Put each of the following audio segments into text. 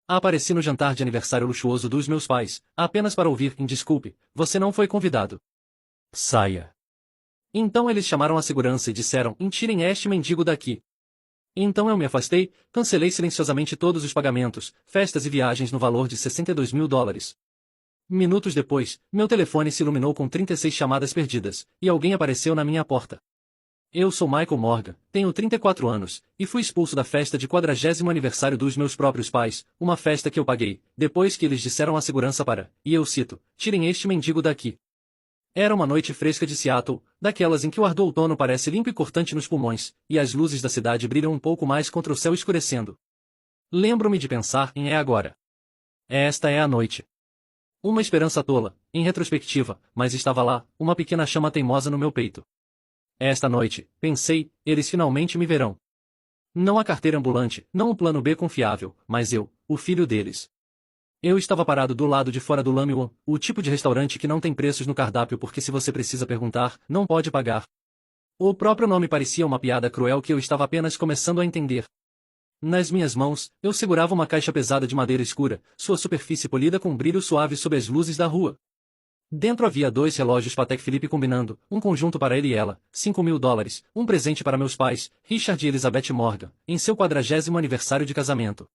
Apareci no jantar de aniversário luxuoso dos meus pais, apenas para ouvir, desculpe, você não foi convidado. Saia. Então eles chamaram a segurança e disseram, tirem este mendigo daqui. Então eu me afastei, cancelei silenciosamente todos os pagamentos, festas e viagens no valor de $62.000. Minutos depois, meu telefone se iluminou com 36 chamadas perdidas, e alguém apareceu na minha porta. Eu sou Michael Morgan, tenho 34 anos, e fui expulso da festa de 40º aniversário dos meus próprios pais, uma festa que eu paguei, depois que eles disseram à segurança para, e eu cito, tirem este mendigo daqui. Era uma noite fresca de Seattle, daquelas em que o ar do outono parece limpo e cortante nos pulmões, e as luzes da cidade brilham um pouco mais contra o céu escurecendo. Lembro-me de pensar em é agora. Esta é a noite. Uma esperança tola, em retrospectiva, mas estava lá, uma pequena chama teimosa no meu peito. Esta noite, pensei, eles finalmente me verão. Não a carteira ambulante, não o plano B confiável, mas eu, o filho deles. Eu estava parado do lado de fora do Lamy One, o tipo de restaurante que não tem preços no cardápio porque se você precisa perguntar, não pode pagar. O próprio nome parecia uma piada cruel que eu estava apenas começando a entender. Nas minhas mãos, eu segurava uma caixa pesada de madeira escura, sua superfície polida com um brilho suave sob as luzes da rua. Dentro havia 2 relógios Patek Philippe combinando, um conjunto para ele e ela, $5.000, um presente para meus pais, Richard e Elizabeth Morgan, em seu 40º aniversário de casamento.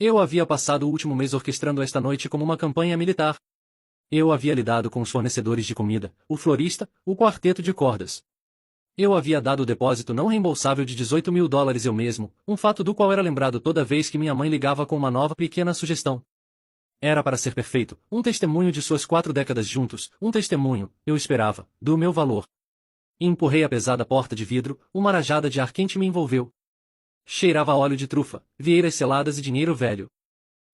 Eu havia passado o último mês orquestrando esta noite como uma campanha militar. Eu havia lidado com os fornecedores de comida, o florista, o quarteto de cordas. Eu havia dado o depósito não reembolsável de $18.000 eu mesmo, um fato do qual era lembrado toda vez que minha mãe ligava com uma nova pequena sugestão. Era para ser perfeito, um testemunho de suas 4 décadas juntos, um testemunho, eu esperava, do meu valor. Empurrei a pesada porta de vidro, uma rajada de ar quente me envolveu. Cheirava a óleo de trufa, vieiras seladas e dinheiro velho.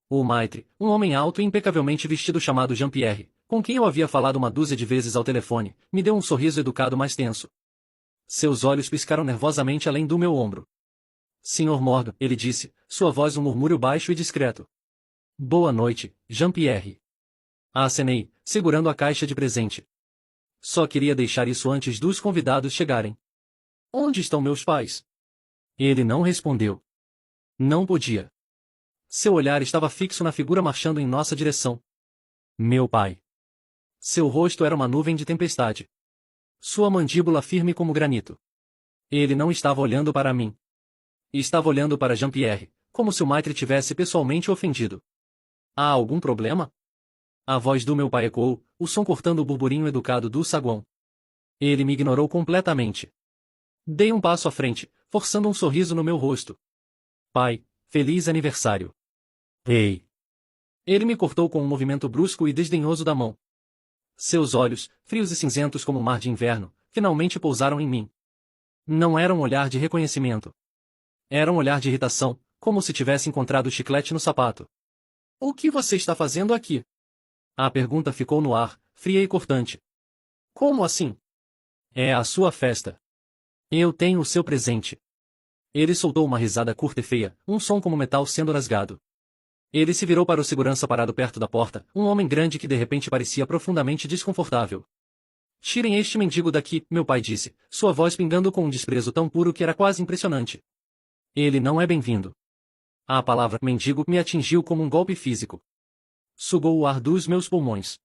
O maitre, um homem alto e impecavelmente vestido chamado Jean-Pierre, com quem eu havia falado uma dúzia de vezes ao telefone, me deu um sorriso educado mais tenso. Seus olhos piscaram nervosamente além do meu ombro. Sr. Morgan, ele disse, sua voz um murmúrio baixo e discreto. Boa noite, Jean-Pierre. Acenei, segurando a caixa de presente. Só queria deixar isso antes dos convidados chegarem. Onde estão meus pais? Ele não respondeu. Não podia. Seu olhar estava fixo na figura marchando em nossa direção. Meu pai. Seu rosto era uma nuvem de tempestade. Sua mandíbula firme como granito. Ele não estava olhando para mim. Estava olhando para Jean-Pierre, como se o maitre tivesse pessoalmente ofendido. Há algum problema? A voz do meu pai ecoou, o som cortando o burburinho educado do saguão. Ele me ignorou completamente. Dei um passo à frente, forçando um sorriso no meu rosto. Pai, feliz aniversário. Ei! Ele me cortou com um movimento brusco e desdenhoso da mão. Seus olhos, frios e cinzentos como o mar de inverno, finalmente pousaram em mim. Não era um olhar de reconhecimento. Era um olhar de irritação, como se tivesse encontrado chiclete no sapato. O que você está fazendo aqui? A pergunta ficou no ar, fria e cortante. Como assim? É a sua festa. Eu tenho o seu presente. Ele soltou uma risada curta e feia, um som como metal sendo rasgado. Ele se virou para o segurança parado perto da porta, um homem grande que de repente parecia profundamente desconfortável. Tirem este mendigo daqui, meu pai disse, sua voz pingando com um desprezo tão puro que era quase impressionante. Ele não é bem-vindo. A palavra mendigo me atingiu como um golpe físico. Sugou o ar dos meus pulmões.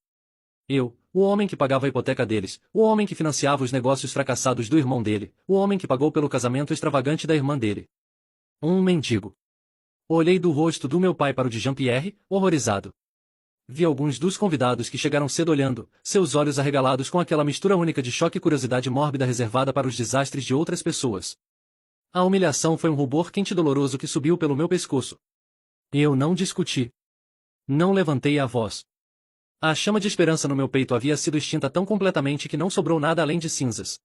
Eu, o homem que pagava a hipoteca deles, o homem que financiava os negócios fracassados do irmão dele, o homem que pagou pelo casamento extravagante da irmã dele. Um mendigo. Olhei do rosto do meu pai para o de Jean-Pierre, horrorizado. Vi alguns dos convidados que chegaram cedo olhando, seus olhos arregalados com aquela mistura única de choque e curiosidade mórbida reservada para os desastres de outras pessoas. A humilhação foi um rubor quente e doloroso que subiu pelo meu pescoço. Eu não discuti. Não levantei a voz. A chama de esperança no meu peito havia sido extinta tão completamente que não sobrou nada além de cinzas.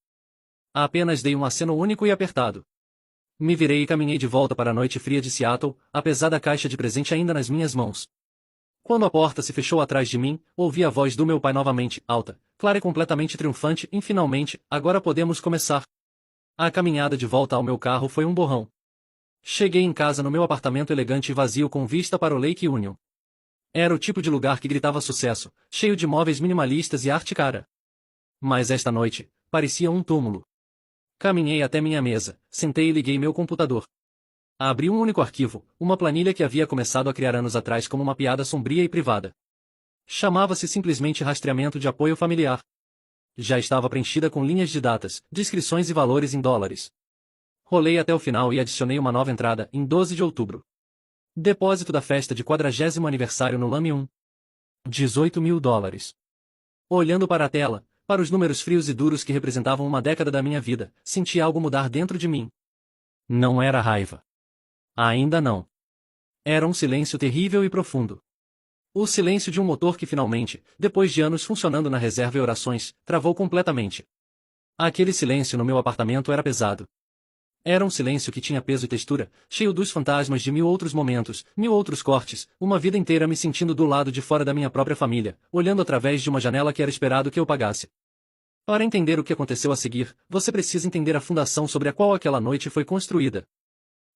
Apenas dei um aceno único e apertado. Me virei e caminhei de volta para a noite fria de Seattle, apesar da caixa de presente ainda nas minhas mãos. Quando a porta se fechou atrás de mim, ouvi a voz do meu pai novamente, alta, clara e completamente triunfante, e finalmente, agora podemos começar. A caminhada de volta ao meu carro foi um borrão. Cheguei em casa no meu apartamento elegante e vazio com vista para o Lake Union. Era o tipo de lugar que gritava sucesso, cheio de móveis minimalistas e arte cara. Mas esta noite, parecia um túmulo. Caminhei até minha mesa, sentei e liguei meu computador. Abri um único arquivo, uma planilha que havia começado a criar anos atrás como uma piada sombria e privada. Chamava-se simplesmente Rastreamento de Apoio Familiar. Já estava preenchida com linhas de datas, descrições e valores em dólares. Rolei até o final e adicionei uma nova entrada, em 12 de outubro. Depósito da festa de 40º aniversário no Lame 1. 18 mil dólares. Olhando para a tela, para os números frios e duros que representavam uma década da minha vida, senti algo mudar dentro de mim. Não era raiva. Ainda não. Era um silêncio terrível e profundo. O silêncio de um motor que finalmente, depois de anos funcionando na reserva e orações, travou completamente. Aquele silêncio no meu apartamento era pesado. Era um silêncio que tinha peso e textura, cheio dos fantasmas de 1000 outros momentos, 1000 outros cortes, uma vida inteira me sentindo do lado de fora da minha própria família, olhando através de uma janela que era esperado que eu pagasse. Para entender o que aconteceu a seguir, você precisa entender a fundação sobre a qual aquela noite foi construída.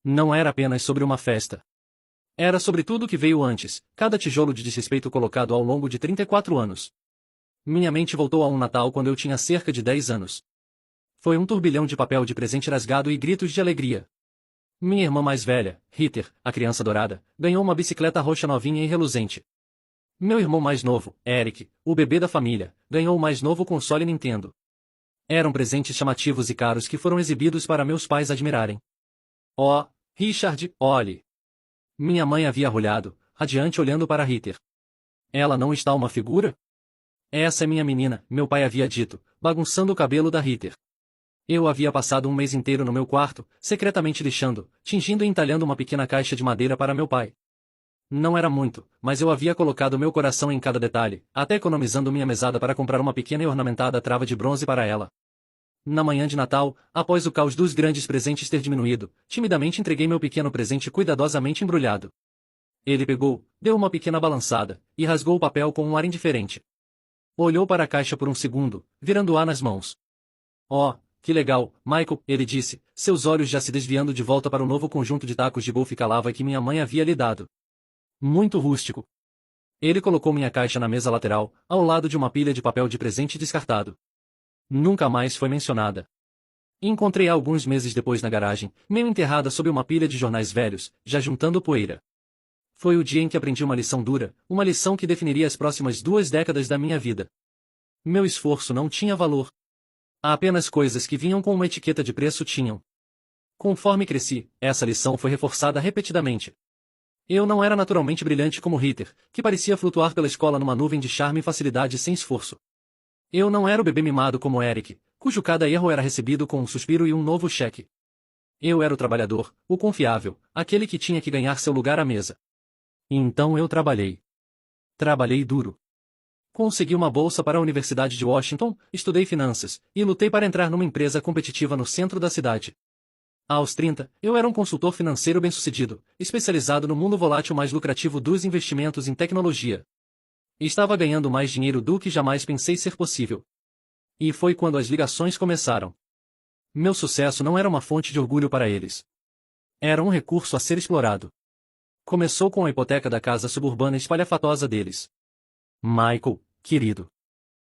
Não era apenas sobre uma festa. Era sobre tudo o que veio antes, cada tijolo de desrespeito colocado ao longo de 34 anos. Minha mente voltou a um Natal quando eu tinha cerca de 10 anos. Foi um turbilhão de papel de presente rasgado e gritos de alegria. Minha irmã mais velha, Ritter, a criança dourada, ganhou uma bicicleta roxa novinha e reluzente. Meu irmão mais novo, Eric, o bebê da família, ganhou o mais novo console Nintendo. Eram presentes chamativos e caros que foram exibidos para meus pais admirarem. Oh, Richard, olhe! Minha mãe havia arrulhado, radiante olhando para Ritter. Ela não está uma figura? Essa é minha menina, meu pai havia dito, bagunçando o cabelo da Ritter. Eu havia passado um mês inteiro no meu quarto, secretamente lixando, tingindo e entalhando uma pequena caixa de madeira para meu pai. Não era muito, mas eu havia colocado meu coração em cada detalhe, até economizando minha mesada para comprar uma pequena e ornamentada trava de bronze para ela. Na manhã de Natal, após o caos dos grandes presentes ter diminuído, timidamente entreguei meu pequeno presente cuidadosamente embrulhado. Ele pegou, deu uma pequena balançada, e rasgou o papel com um ar indiferente. Olhou para a caixa por um segundo, virando-a nas mãos. Oh, que legal, Michael, ele disse, seus olhos já se desviando de volta para o novo conjunto de tacos de golfe calava que minha mãe havia lhe dado. Muito rústico. Ele colocou minha caixa na mesa lateral, ao lado de uma pilha de papel de presente descartado. Nunca mais foi mencionada. Encontrei-a alguns meses depois na garagem, meio enterrada sob uma pilha de jornais velhos, já juntando poeira. Foi o dia em que aprendi uma lição dura, uma lição que definiria as próximas 2 décadas da minha vida. Meu esforço não tinha valor. Apenas coisas que vinham com uma etiqueta de preço tinham. Conforme cresci, essa lição foi reforçada repetidamente. Eu não era naturalmente brilhante como Ritter, que parecia flutuar pela escola numa nuvem de charme e facilidade sem esforço. Eu não era o bebê mimado como Eric, cujo cada erro era recebido com um suspiro e um novo cheque. Eu era o trabalhador, o confiável, aquele que tinha que ganhar seu lugar à mesa. Então eu trabalhei. Trabalhei duro. Consegui uma bolsa para a Universidade de Washington, estudei finanças, e lutei para entrar numa empresa competitiva no centro da cidade. Aos 30, eu era um consultor financeiro bem-sucedido, especializado no mundo volátil mais lucrativo dos investimentos em tecnologia. Estava ganhando mais dinheiro do que jamais pensei ser possível. E foi quando as ligações começaram. Meu sucesso não era uma fonte de orgulho para eles. Era um recurso a ser explorado. Começou com a hipoteca da casa suburbana espalhafatosa deles. Michael, querido.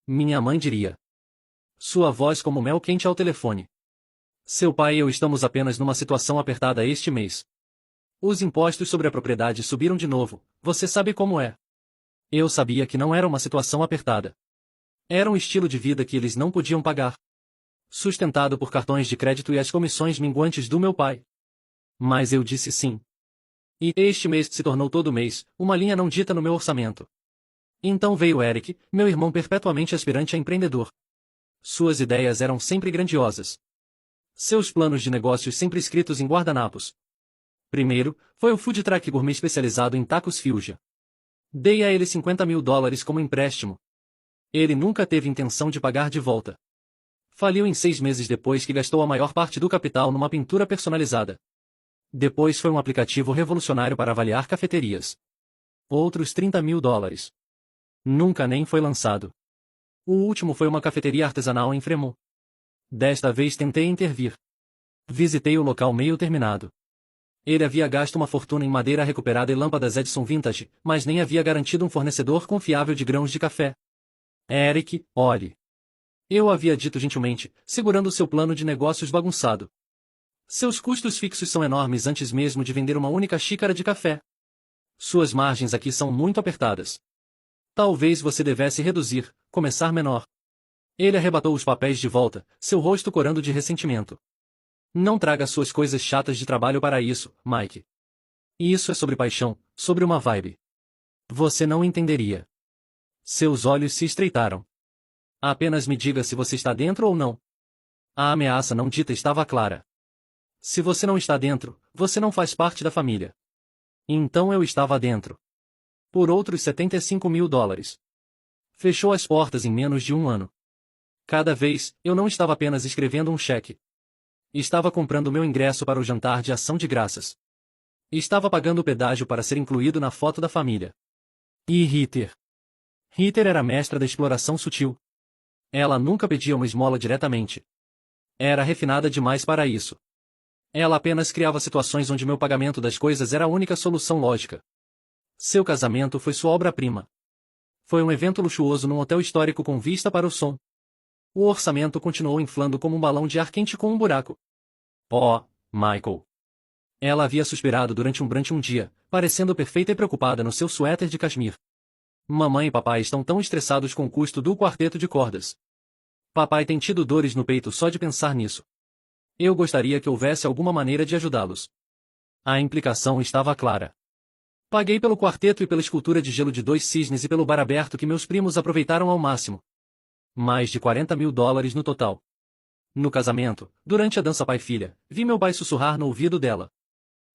Minha mãe diria. Sua voz como mel quente ao telefone. Seu pai e eu estamos apenas numa situação apertada este mês. Os impostos sobre a propriedade subiram de novo, você sabe como é. Eu sabia que não era uma situação apertada. Era um estilo de vida que eles não podiam pagar. Sustentado por cartões de crédito e as comissões minguantes do meu pai. Mas eu disse sim. E este mês se tornou todo mês, uma linha não dita no meu orçamento. Então veio Eric, meu irmão perpetuamente aspirante a empreendedor. Suas ideias eram sempre grandiosas. Seus planos de negócios sempre escritos em guardanapos. Primeiro, foi o food truck gourmet especializado em tacos Fugia. Dei a ele 50 mil dólares como empréstimo. Ele nunca teve intenção de pagar de volta. Faliu em 6 meses depois que gastou a maior parte do capital numa pintura personalizada. Depois foi um aplicativo revolucionário para avaliar cafeterias. Outros 30 mil dólares. Nunca nem foi lançado. O último foi uma cafeteria artesanal em Fremont. Desta vez tentei intervir. Visitei o local meio terminado. Ele havia gasto uma fortuna em madeira recuperada e lâmpadas Edison Vintage, mas nem havia garantido um fornecedor confiável de grãos de café. Eric, olhe. Eu havia dito gentilmente, segurando seu plano de negócios bagunçado. Seus custos fixos são enormes antes mesmo de vender uma única xícara de café. Suas margens aqui são muito apertadas. Talvez você devesse reduzir, começar menor. Ele arrebatou os papéis de volta, seu rosto corando de ressentimento. Não traga suas coisas chatas de trabalho para isso, Mike. Isso é sobre paixão, sobre uma vibe. Você não entenderia. Seus olhos se estreitaram. Apenas me diga se você está dentro ou não. A ameaça não dita estava clara. Se você não está dentro, você não faz parte da família. Então eu estava dentro. Por outros $75.000. Fechou as portas em menos de um ano. Cada vez, eu não estava apenas escrevendo um cheque. Estava comprando meu ingresso para o jantar de ação de graças. Estava pagando o pedágio para ser incluído na foto da família. E Heather? Heather era a mestra da exploração sutil. Ela nunca pedia uma esmola diretamente. Era refinada demais para isso. Ela apenas criava situações onde meu pagamento das coisas era a única solução lógica. Seu casamento foi sua obra-prima. Foi um evento luxuoso num hotel histórico com vista para o som. O orçamento continuou inflando como um balão de ar quente com um buraco. Oh, Michael. Ela havia suspirado durante um brunch um dia, parecendo perfeita e preocupada no seu suéter de cashmere. Mamãe e papai estão tão estressados com o custo do quarteto de cordas. Papai tem tido dores no peito só de pensar nisso. Eu gostaria que houvesse alguma maneira de ajudá-los. A implicação estava clara. Paguei pelo quarteto e pela escultura de gelo de 2 cisnes e pelo bar aberto que meus primos aproveitaram ao máximo. Mais de $40.000 no total. No casamento, durante a dança pai-filha, vi meu pai sussurrar no ouvido dela.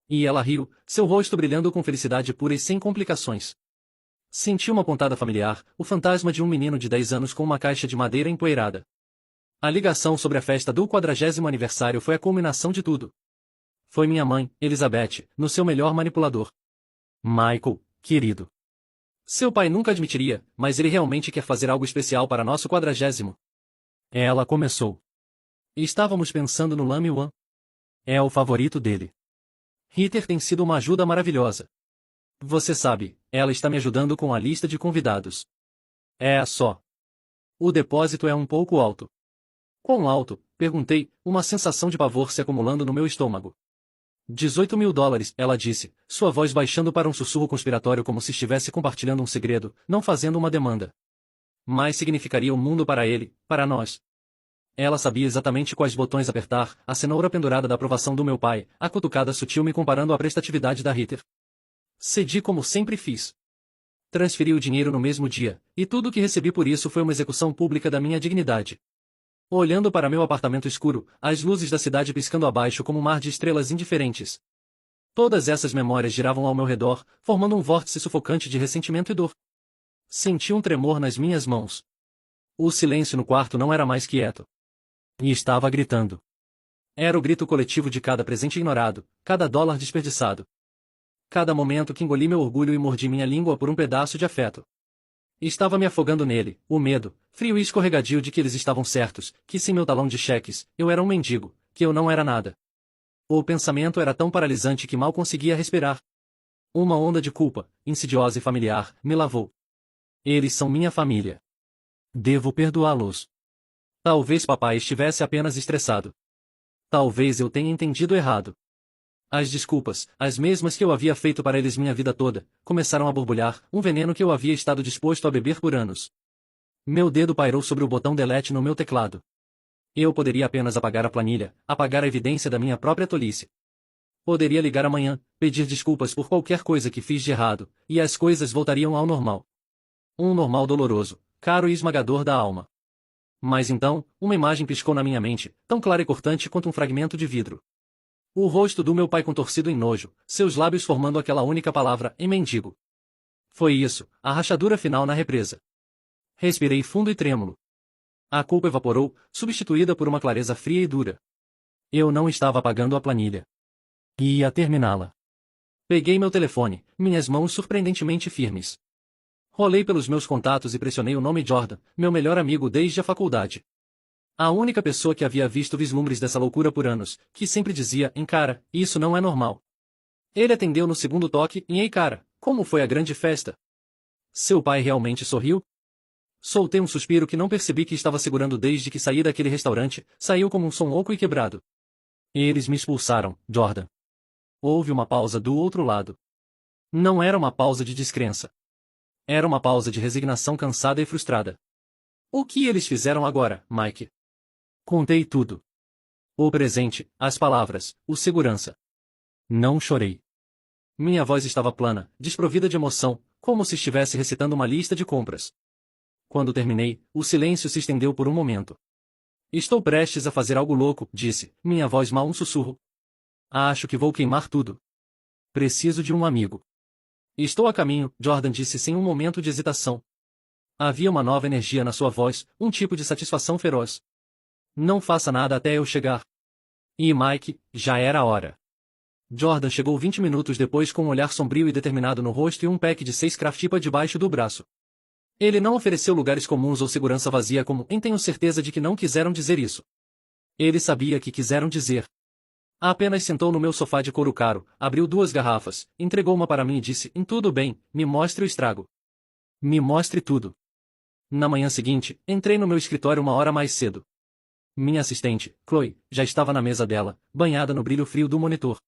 E ela riu, seu rosto brilhando com felicidade pura e sem complicações. Senti uma pontada familiar, o fantasma de um menino de 10 anos com uma caixa de madeira empoeirada. A ligação sobre a festa do 40º aniversário foi a culminação de tudo. Foi minha mãe, Elizabeth, no seu melhor manipulador. Michael, querido. Seu pai nunca admitiria, mas ele realmente quer fazer algo especial para nosso 40º. Ela começou. Estávamos pensando no Lamy One. É o favorito dele. Heather tem sido uma ajuda maravilhosa. Você sabe, ela está me ajudando com a lista de convidados. É só. O depósito é um pouco alto. Quão alto? Perguntei, uma sensação de pavor se acumulando no meu estômago. $18.000, ela disse, sua voz baixando para um sussurro conspiratório como se estivesse compartilhando um segredo, não fazendo uma demanda. Mas significaria o mundo para ele, para nós. Ela sabia exatamente quais botões apertar, a cenoura pendurada da aprovação do meu pai, a cutucada sutil me comparando à prestatividade da Heather. Cedi como sempre fiz. Transferi o dinheiro no mesmo dia, e tudo o que recebi por isso foi uma execução pública da minha dignidade. Olhando para meu apartamento escuro, as luzes da cidade piscando abaixo como um mar de estrelas indiferentes. Todas essas memórias giravam ao meu redor, formando um vórtice sufocante de ressentimento e dor. Senti um tremor nas minhas mãos. O silêncio no quarto não era mais quieto. E estava gritando. Era o grito coletivo de cada presente ignorado, cada dólar desperdiçado. Cada momento que engoli meu orgulho e mordi minha língua por um pedaço de afeto. Estava me afogando nele, o medo, frio e escorregadio de que eles estavam certos, que sem meu talão de cheques, eu era um mendigo, que eu não era nada. O pensamento era tão paralisante que mal conseguia respirar. Uma onda de culpa, insidiosa e familiar, me lavou. Eles são minha família. Devo perdoá-los. Talvez papai estivesse apenas estressado. Talvez eu tenha entendido errado. As desculpas, as mesmas que eu havia feito para eles minha vida toda, começaram a borbulhar, um veneno que eu havia estado disposto a beber por anos. Meu dedo pairou sobre o botão delete no meu teclado. Eu poderia apenas apagar a planilha, apagar a evidência da minha própria tolice. Poderia ligar amanhã, pedir desculpas por qualquer coisa que fiz de errado, e as coisas voltariam ao normal. Um normal doloroso, caro e esmagador da alma. Mas então, uma imagem piscou na minha mente, tão clara e cortante quanto um fragmento de vidro. O rosto do meu pai contorcido em nojo, seus lábios formando aquela única palavra, em mendigo. Foi isso, a rachadura final na represa. Respirei fundo e trêmulo. A culpa evaporou, substituída por uma clareza fria e dura. Eu não estava apagando a planilha. Ia terminá-la. Peguei meu telefone, minhas mãos surpreendentemente firmes. Rolei pelos meus contatos e pressionei o nome Jordan, meu melhor amigo desde a faculdade. A única pessoa que havia visto vislumbres dessa loucura por anos, que sempre dizia, cara, isso não é normal. Ele atendeu no segundo toque e, cara, como foi a grande festa? Seu pai realmente sorriu? Soltei um suspiro que não percebi que estava segurando desde que saí daquele restaurante, saiu como um som oco e quebrado. Eles me expulsaram, Jordan. Houve uma pausa do outro lado. Não era uma pausa de descrença. Era uma pausa de resignação cansada e frustrada. O que eles fizeram agora, Mike? Contei tudo. O presente, as palavras, o segurança. Não chorei. Minha voz estava plana, desprovida de emoção, como se estivesse recitando uma lista de compras. Quando terminei, o silêncio se estendeu por um momento. Estou prestes a fazer algo louco, disse, minha voz mal um sussurro. Acho que vou queimar tudo. Preciso de um amigo. Estou a caminho, Jordan disse sem um momento de hesitação. Havia uma nova energia na sua voz, um tipo de satisfação feroz. Não faça nada até eu chegar. E Mike, já era a hora. Jordan chegou 20 minutos depois com um olhar sombrio e determinado no rosto e um pack de 6 craftipa debaixo do braço. Ele não ofereceu lugares comuns ou segurança vazia como tenho certeza de que não quiseram dizer isso. Ele sabia que quiseram dizer. Apenas sentou no meu sofá de couro caro, abriu 2 garrafas, entregou uma para mim e disse, tudo bem, me mostre o estrago. Me mostre tudo. Na manhã seguinte, entrei no meu escritório 1 hora mais cedo. Minha assistente, Chloe, já estava na mesa dela, banhada no brilho frio do monitor.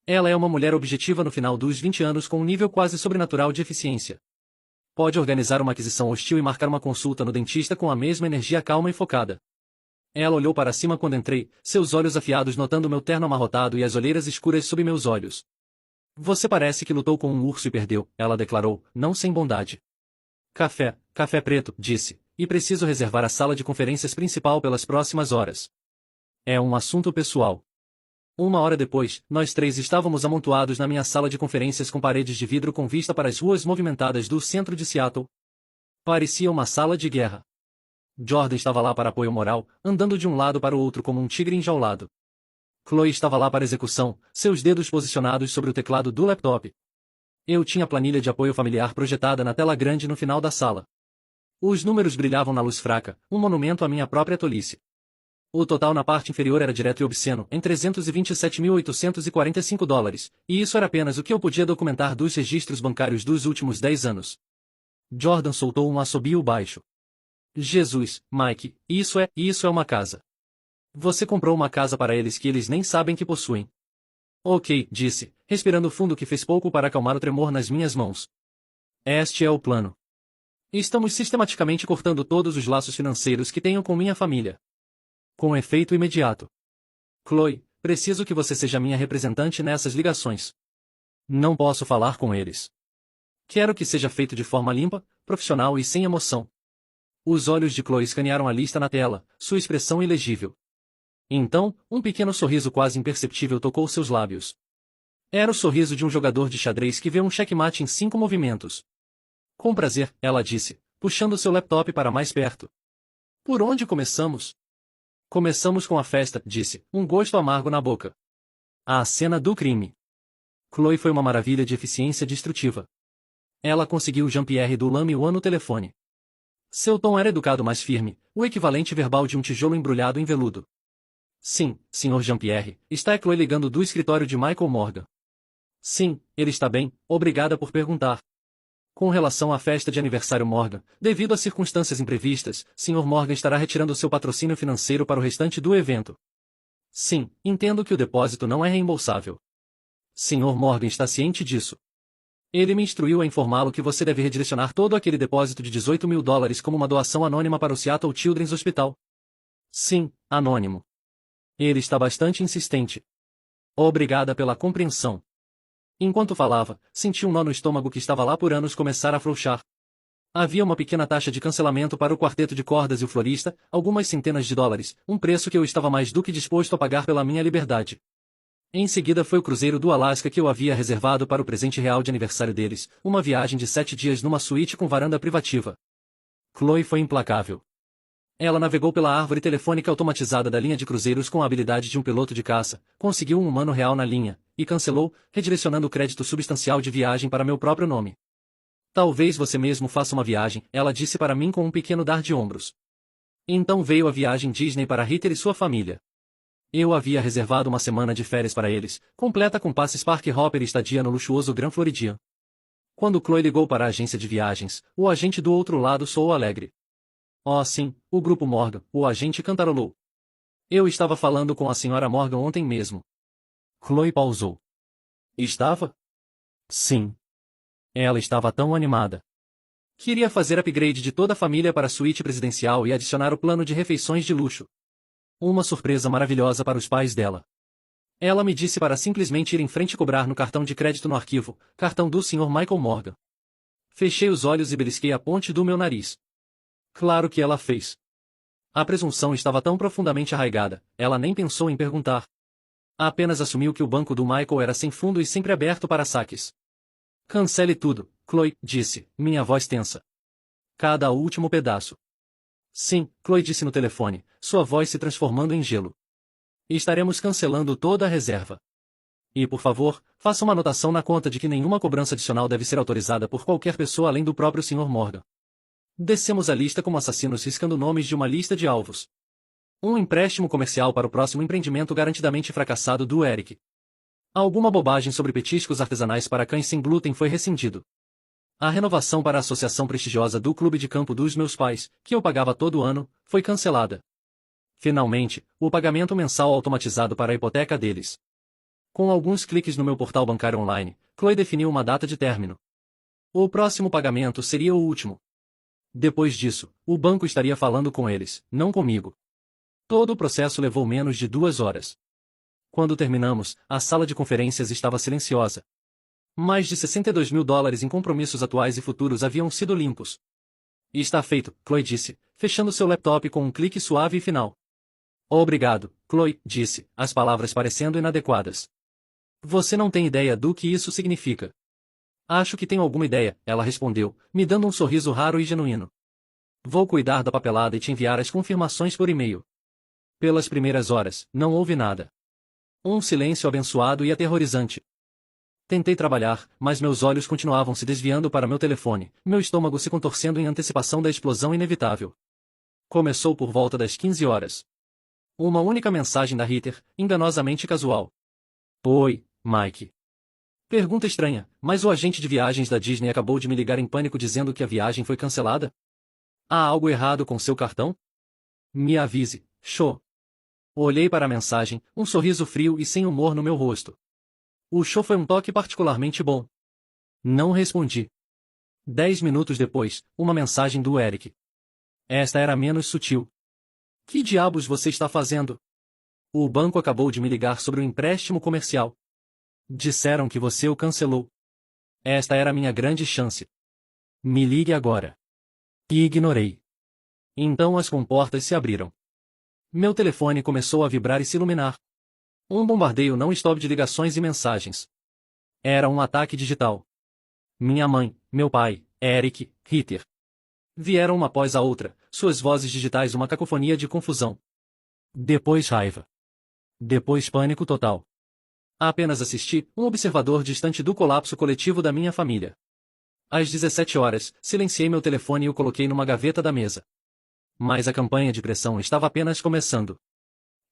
Ela é uma mulher objetiva no final dos 20 anos com um nível quase sobrenatural de eficiência. Pode organizar uma aquisição hostil e marcar uma consulta no dentista com a mesma energia calma e focada. Ela olhou para cima quando entrei, seus olhos afiados notando meu terno amarrotado e as olheiras escuras sob meus olhos. Você parece que lutou com um urso e perdeu, ela declarou, não sem bondade. Café preto, disse, e preciso reservar a sala de conferências principal pelas próximas horas. É um assunto pessoal. 1 hora depois, nós 3 estávamos amontoados na minha sala de conferências com paredes de vidro com vista para as ruas movimentadas do centro de Seattle. Parecia uma sala de guerra. Jordan estava lá para apoio moral, andando de um lado para o outro como um tigre enjaulado. Chloe estava lá para execução, seus dedos posicionados sobre o teclado do laptop. Eu tinha a planilha de apoio familiar projetada na tela grande no final da sala. Os números brilhavam na luz fraca, um monumento à minha própria tolice. O total na parte inferior era direto e obsceno, em $327.845, e isso era apenas o que eu podia documentar dos registros bancários dos últimos 10 anos. Jordan soltou um assobio baixo. Jesus, Mike, isso é uma casa. Você comprou uma casa para eles que eles nem sabem que possuem. Ok, disse, respirando fundo que fez pouco para acalmar o tremor nas minhas mãos. Este é o plano. Estamos sistematicamente cortando todos os laços financeiros que tenho com minha família. Com efeito imediato. Chloe, preciso que você seja minha representante nessas ligações. Não posso falar com eles. Quero que seja feito de forma limpa, profissional e sem emoção. Os olhos de Chloe escanearam a lista na tela, sua expressão ilegível. Então, um pequeno sorriso quase imperceptível tocou seus lábios. Era o sorriso de um jogador de xadrez que vê um checkmate em 5 movimentos. Com prazer, ela disse, puxando seu laptop para mais perto. Por onde começamos? Começamos com a festa, disse, um gosto amargo na boca. A cena do crime. Chloe foi uma maravilha de eficiência destrutiva. Ela conseguiu Jean-Pierre do Lame no telefone. Seu tom era educado mas firme, o equivalente verbal de um tijolo embrulhado em veludo. Sim, Sr. Jean-Pierre, está Chloe ligando do escritório de Michael Morgan. Sim, ele está bem, obrigada por perguntar. Com relação à festa de aniversário Morgan, devido a circunstâncias imprevistas, Sr. Morgan estará retirando seu patrocínio financeiro para o restante do evento. Sim, entendo que o depósito não é reembolsável. Sr. Morgan está ciente disso. Ele me instruiu a informá-lo que você deve redirecionar todo aquele depósito de $18.000 como uma doação anônima para o Seattle Children's Hospital. Sim, anônimo. Ele está bastante insistente. Obrigada pela compreensão. Enquanto falava, senti um nó no estômago que estava lá por anos começar a afrouxar. Havia uma pequena taxa de cancelamento para o quarteto de cordas e o florista, algumas centenas de dólares, um preço que eu estava mais do que disposto a pagar pela minha liberdade. Em seguida foi o cruzeiro do Alasca que eu havia reservado para o presente real de aniversário deles, uma viagem de 7 dias numa suíte com varanda privativa. Chloe foi implacável. Ela navegou pela árvore telefônica automatizada da linha de cruzeiros com a habilidade de um piloto de caça, conseguiu um humano real na linha, e cancelou, redirecionando o crédito substancial de viagem para meu próprio nome. Talvez você mesmo faça uma viagem, ela disse para mim com um pequeno dar de ombros. Então veio a viagem Disney para Ritter e sua família. Eu havia reservado uma semana de férias para eles, completa com passes Park Hopper e estadia no luxuoso Grand Floridian. Quando Chloe ligou para a agência de viagens, o agente do outro lado soou alegre. Oh sim, o Grupo Morgan, o agente cantarolou. Eu estava falando com a Sra. Morgan ontem mesmo. Chloe pausou. Estava? Sim. Ela estava tão animada. Queria fazer upgrade de toda a família para a suíte presidencial e adicionar o plano de refeições de luxo. Uma surpresa maravilhosa para os pais dela. Ela me disse para simplesmente ir em frente e cobrar no cartão de crédito no arquivo, cartão do Sr. Michael Morgan. Fechei os olhos e belisquei a ponte do meu nariz. Claro que ela fez. A presunção estava tão profundamente arraigada, ela nem pensou em perguntar. Apenas assumiu que o banco do Michael era sem fundo e sempre aberto para saques. Cancele tudo, Chloe, disse, minha voz tensa. Cada último pedaço. Sim, Chloe disse no telefone, sua voz se transformando em gelo. Estaremos cancelando toda a reserva. E por favor, faça uma anotação na conta de que nenhuma cobrança adicional deve ser autorizada por qualquer pessoa além do próprio Sr. Morgan. Descemos a lista como assassinos riscando nomes de uma lista de alvos. Um empréstimo comercial para o próximo empreendimento garantidamente fracassado do Eric. Alguma bobagem sobre petiscos artesanais para cães sem glúten foi rescindido. A renovação para a associação prestigiosa do clube de campo dos meus pais, que eu pagava todo ano, foi cancelada. Finalmente, o pagamento mensal automatizado para a hipoteca deles. Com alguns cliques no meu portal bancário online, Chloe definiu uma data de término. O próximo pagamento seria o último. Depois disso, o banco estaria falando com eles, não comigo. Todo o processo levou menos de 2 horas. Quando terminamos, a sala de conferências estava silenciosa. Mais de $62 mil em compromissos atuais e futuros haviam sido limpos. Está feito, Chloe disse, fechando seu laptop com um clique suave e final. Obrigado, Chloe, disse, as palavras parecendo inadequadas. Você não tem ideia do que isso significa. Acho que tenho alguma ideia, ela respondeu, me dando um sorriso raro e genuíno. Vou cuidar da papelada e te enviar as confirmações por e-mail. Pelas primeiras horas, não houve nada. Um silêncio abençoado e aterrorizante. Tentei trabalhar, mas meus olhos continuavam se desviando para meu telefone, meu estômago se contorcendo em antecipação da explosão inevitável. Começou por volta das 15 horas. Uma única mensagem da Heather, enganosamente casual. Oi, Mike. Pergunta estranha, mas o agente de viagens da Disney acabou de me ligar em pânico dizendo que a viagem foi cancelada? Há algo errado com seu cartão? Me avise, show. Olhei para a mensagem, um sorriso frio e sem humor no meu rosto. O show foi um toque particularmente bom. Não respondi. 10 minutos depois, uma mensagem do Eric. Esta era menos sutil. Que diabos você está fazendo? O banco acabou de me ligar sobre o empréstimo comercial. Disseram que você o cancelou. Esta era a minha grande chance. Me ligue agora. E ignorei. Então as comportas se abriram. Meu telefone começou a vibrar e se iluminar. Um bombardeio não stop de ligações e mensagens. Era um ataque digital. Minha mãe, meu pai, Eric, Heather. Vieram uma após a outra, suas vozes digitais uma cacofonia de confusão. Depois raiva. Depois pânico total. Apenas assisti, um observador distante do colapso coletivo da minha família. Às 17 horas, silenciei meu telefone e o coloquei numa gaveta da mesa. Mas a campanha de pressão estava apenas começando.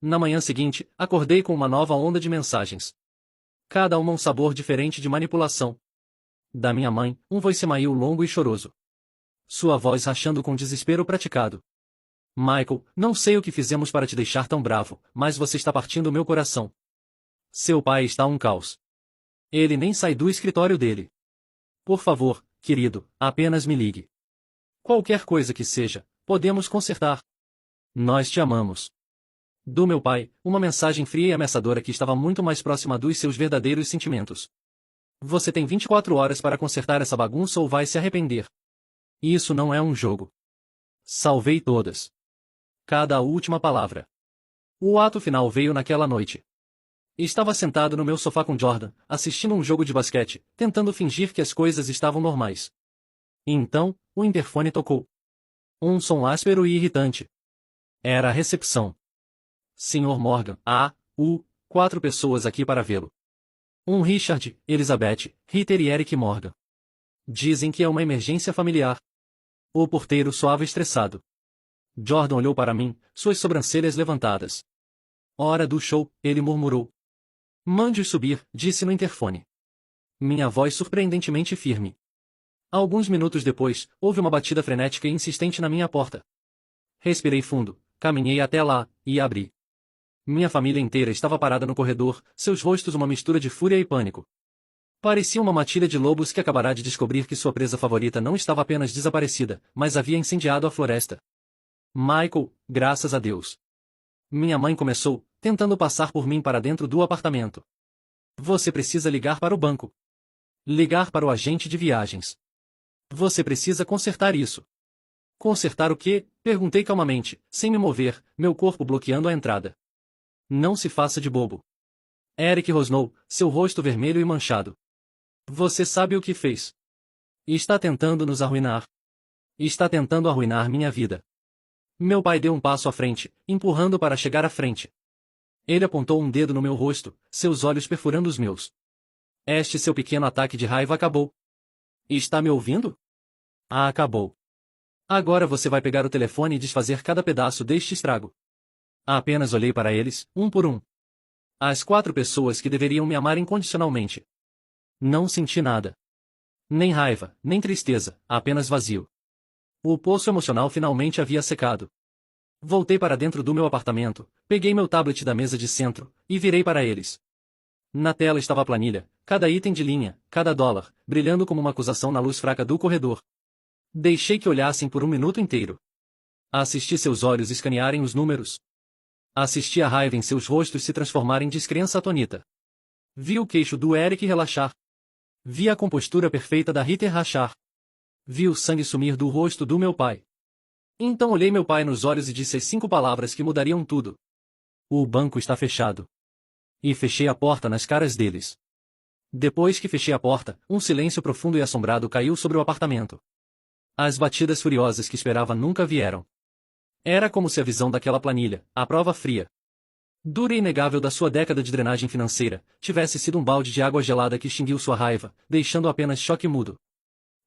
Na manhã seguinte, acordei com uma nova onda de mensagens. Cada uma um sabor diferente de manipulação. Da minha mãe, um voicemail longo e choroso. Sua voz rachando com desespero praticado. Michael, não sei o que fizemos para te deixar tão bravo, mas você está partindo meu coração. Seu pai está um caos. Ele nem sai do escritório dele. Por favor, querido, apenas me ligue. Qualquer coisa que seja, podemos consertar. Nós te amamos. Do meu pai, uma mensagem fria e ameaçadora que estava muito mais próxima dos seus verdadeiros sentimentos. Você tem 24 horas para consertar essa bagunça ou vai se arrepender. Isso não é um jogo. Salvei todas. Cada última palavra. O ato final veio naquela noite. Estava sentado no meu sofá com Jordan, assistindo um jogo de basquete, tentando fingir que as coisas estavam normais. Então, o interfone tocou. Um som áspero e irritante. Era a recepção. Sr. Morgan, 4 pessoas aqui para vê-lo. Richard, Elizabeth, Heather e Eric Morgan. Dizem que é uma emergência familiar. O porteiro soava estressado. Jordan olhou para mim, suas sobrancelhas levantadas. Hora do show, ele murmurou. Mande-os subir, disse no interfone. Minha voz surpreendentemente firme. Alguns minutos depois, houve uma batida frenética e insistente na minha porta. Respirei fundo, caminhei até lá, e abri. Minha família inteira estava parada no corredor, seus rostos uma mistura de fúria e pânico. Parecia uma matilha de lobos que acabará de descobrir que sua presa favorita não estava apenas desaparecida, mas havia incendiado a floresta. Michael, graças a Deus. Minha mãe começou, tentando passar por mim para dentro do apartamento. Você precisa ligar para o banco. Ligar para o agente de viagens. Você precisa consertar isso. Consertar o quê? Perguntei calmamente, sem me mover, meu corpo bloqueando a entrada. Não se faça de bobo. Eric rosnou, seu rosto vermelho e manchado. Você sabe o que fez. Está tentando nos arruinar. Está tentando arruinar minha vida. Meu pai deu um passo à frente, empurrando para chegar à frente. Ele apontou um dedo no meu rosto, seus olhos perfurando os meus. Este seu pequeno ataque de raiva acabou. Está me ouvindo? Ah, acabou. Agora você vai pegar o telefone e desfazer cada pedaço deste estrago. Apenas olhei para eles, um por um. As 4 pessoas que deveriam me amar incondicionalmente. Não senti nada. Nem raiva, nem tristeza, apenas vazio. O poço emocional finalmente havia secado. Voltei para dentro do meu apartamento, peguei meu tablet da mesa de centro, e virei para eles. Na tela estava a planilha, cada item de linha, cada dólar, brilhando como uma acusação na luz fraca do corredor. Deixei que olhassem por um minuto inteiro. Assisti seus olhos escanearem os números. Assisti a raiva em seus rostos se transformar em descrença atonita. Vi o queixo do Eric relaxar. Vi a compostura perfeita da Rita rachar. Vi o sangue sumir do rosto do meu pai. Então olhei meu pai nos olhos e disse as 5 palavras que mudariam tudo. O banco está fechado. E fechei a porta nas caras deles. Depois que fechei a porta, um silêncio profundo e assombrado caiu sobre o apartamento. As batidas furiosas que esperava nunca vieram. Era como se a visão daquela planilha, a prova fria, dura e inegável da sua década de drenagem financeira, tivesse sido um balde de água gelada que extinguiu sua raiva, deixando apenas choque mudo.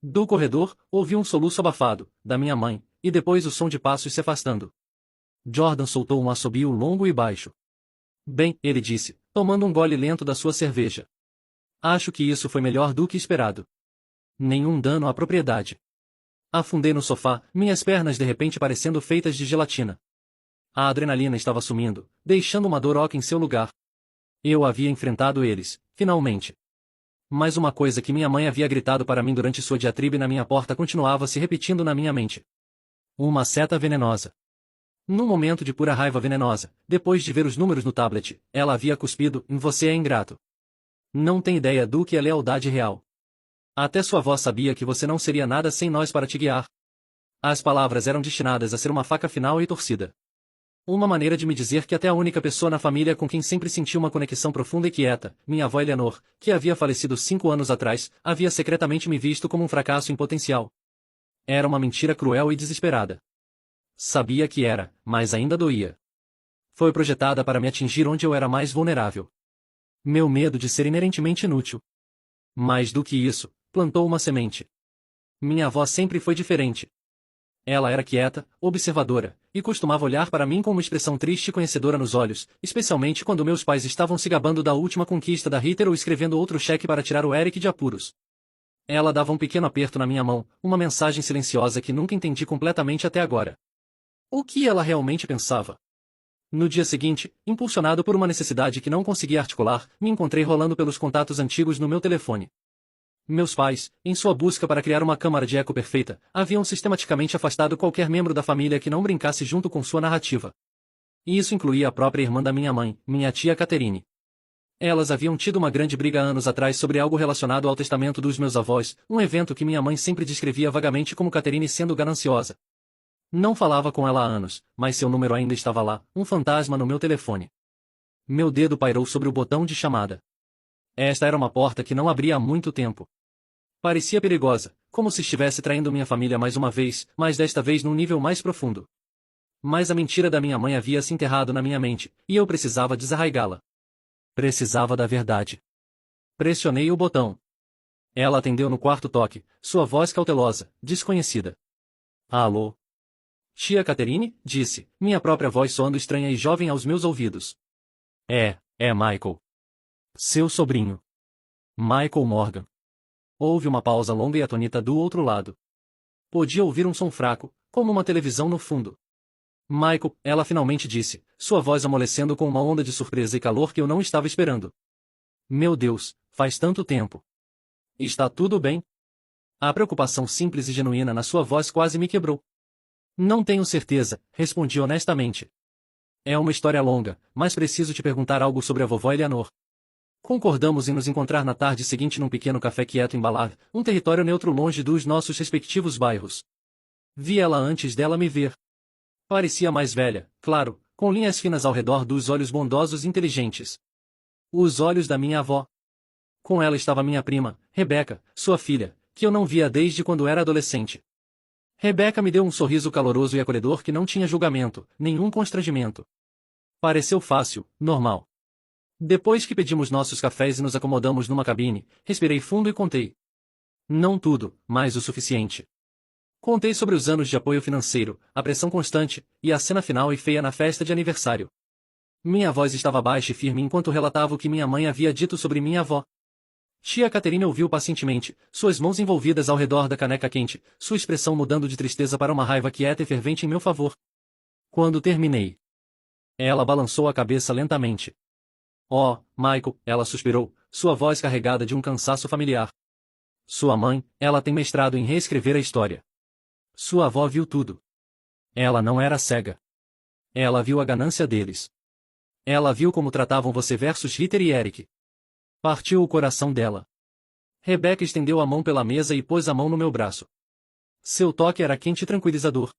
Do corredor, ouvi um soluço abafado, da minha mãe, e depois o som de passos se afastando. Jordan soltou um assobio longo e baixo. Bem, ele disse, tomando um gole lento da sua cerveja. Acho que isso foi melhor do que esperado. Nenhum dano à propriedade. Afundei no sofá, minhas pernas de repente parecendo feitas de gelatina. A adrenalina estava sumindo, deixando uma dor oca em seu lugar. Eu havia enfrentado eles, finalmente. Mas uma coisa que minha mãe havia gritado para mim durante sua diatribe na minha porta continuava se repetindo na minha mente. Uma seta venenosa. Num momento de pura raiva venenosa, depois de ver os números no tablet, ela havia cuspido, você é ingrato. Não tem ideia do que é lealdade real. Até sua avó sabia que você não seria nada sem nós para te guiar. As palavras eram destinadas a ser uma faca final e torcida. Uma maneira de me dizer que até a única pessoa na família com quem sempre senti uma conexão profunda e quieta, minha avó Eleanor, que havia falecido 5 anos atrás, havia secretamente me visto como um fracasso em potencial. Era uma mentira cruel e desesperada. Sabia que era, mas ainda doía. Foi projetada para me atingir onde eu era mais vulnerável. Meu medo de ser inerentemente inútil. Mais do que isso, plantou uma semente. Minha avó sempre foi diferente. Ela era quieta, observadora, e costumava olhar para mim com uma expressão triste e conhecedora nos olhos, especialmente quando meus pais estavam se gabando da última conquista da Ritter ou escrevendo outro cheque para tirar o Eric de apuros. Ela dava um pequeno aperto na minha mão, uma mensagem silenciosa que nunca entendi completamente até agora. O que ela realmente pensava? No dia seguinte, impulsionado por uma necessidade que não conseguia articular, me encontrei rolando pelos contatos antigos no meu telefone. Meus pais, em sua busca para criar uma câmara de eco perfeita, haviam sistematicamente afastado qualquer membro da família que não brincasse junto com sua narrativa. E isso incluía a própria irmã da minha mãe, minha tia Catherine. Elas haviam tido uma grande briga anos atrás sobre algo relacionado ao testamento dos meus avós, um evento que minha mãe sempre descrevia vagamente como Catherine sendo gananciosa. Não falava com ela há anos, mas seu número ainda estava lá, um fantasma no meu telefone. Meu dedo pairou sobre o botão de chamada. Esta era uma porta que não abria há muito tempo. Parecia perigosa, como se estivesse traindo minha família mais uma vez, mas desta vez num nível mais profundo. Mas a mentira da minha mãe havia se enterrado na minha mente, e eu precisava desarraigá-la. Precisava da verdade. Pressionei o botão. Ela atendeu no quarto toque, sua voz cautelosa, desconhecida. Alô? Tia Catherine, disse, minha própria voz soando estranha e jovem aos meus ouvidos. É Michael. Seu sobrinho. Michael Morgan. Houve uma pausa longa e atônita do outro lado. Podia ouvir um som fraco, como uma televisão no fundo. Michael, ela finalmente disse, sua voz amolecendo com uma onda de surpresa e calor que eu não estava esperando. Meu Deus, faz tanto tempo. Está tudo bem? A preocupação simples e genuína na sua voz quase me quebrou. Não tenho certeza, respondi honestamente. É uma história longa, mas preciso te perguntar algo sobre a vovó Eleanor. Concordamos em nos encontrar na tarde seguinte num pequeno café quieto em Ballard, um território neutro longe dos nossos respectivos bairros. Vi ela antes dela me ver. Parecia mais velha, claro, com linhas finas ao redor dos olhos bondosos e inteligentes. Os olhos da minha avó. Com ela estava minha prima, Rebecca, sua filha, que eu não via desde quando era adolescente. Rebecca me deu um sorriso caloroso e acolhedor que não tinha julgamento, nenhum constrangimento. Pareceu fácil, normal. Depois que pedimos nossos cafés e nos acomodamos numa cabine, respirei fundo e contei. Não tudo, mas o suficiente. Contei sobre os anos de apoio financeiro, a pressão constante, e a cena final e feia na festa de aniversário. Minha voz estava baixa e firme enquanto relatava o que minha mãe havia dito sobre minha avó. Tia Caterina ouviu pacientemente, suas mãos envolvidas ao redor da caneca quente, sua expressão mudando de tristeza para uma raiva quieta e fervente em meu favor. Quando terminei, ela balançou a cabeça lentamente. Oh, Michael, ela suspirou, sua voz carregada de um cansaço familiar. Sua mãe, ela tem mestrado em reescrever a história. Sua avó viu tudo. Ela não era cega. Ela viu a ganância deles. Ela viu como tratavam você versus Ritter e Eric. Partiu o coração dela. Rebecca estendeu a mão pela mesa e pôs a mão no meu braço. Seu toque era quente e tranquilizador.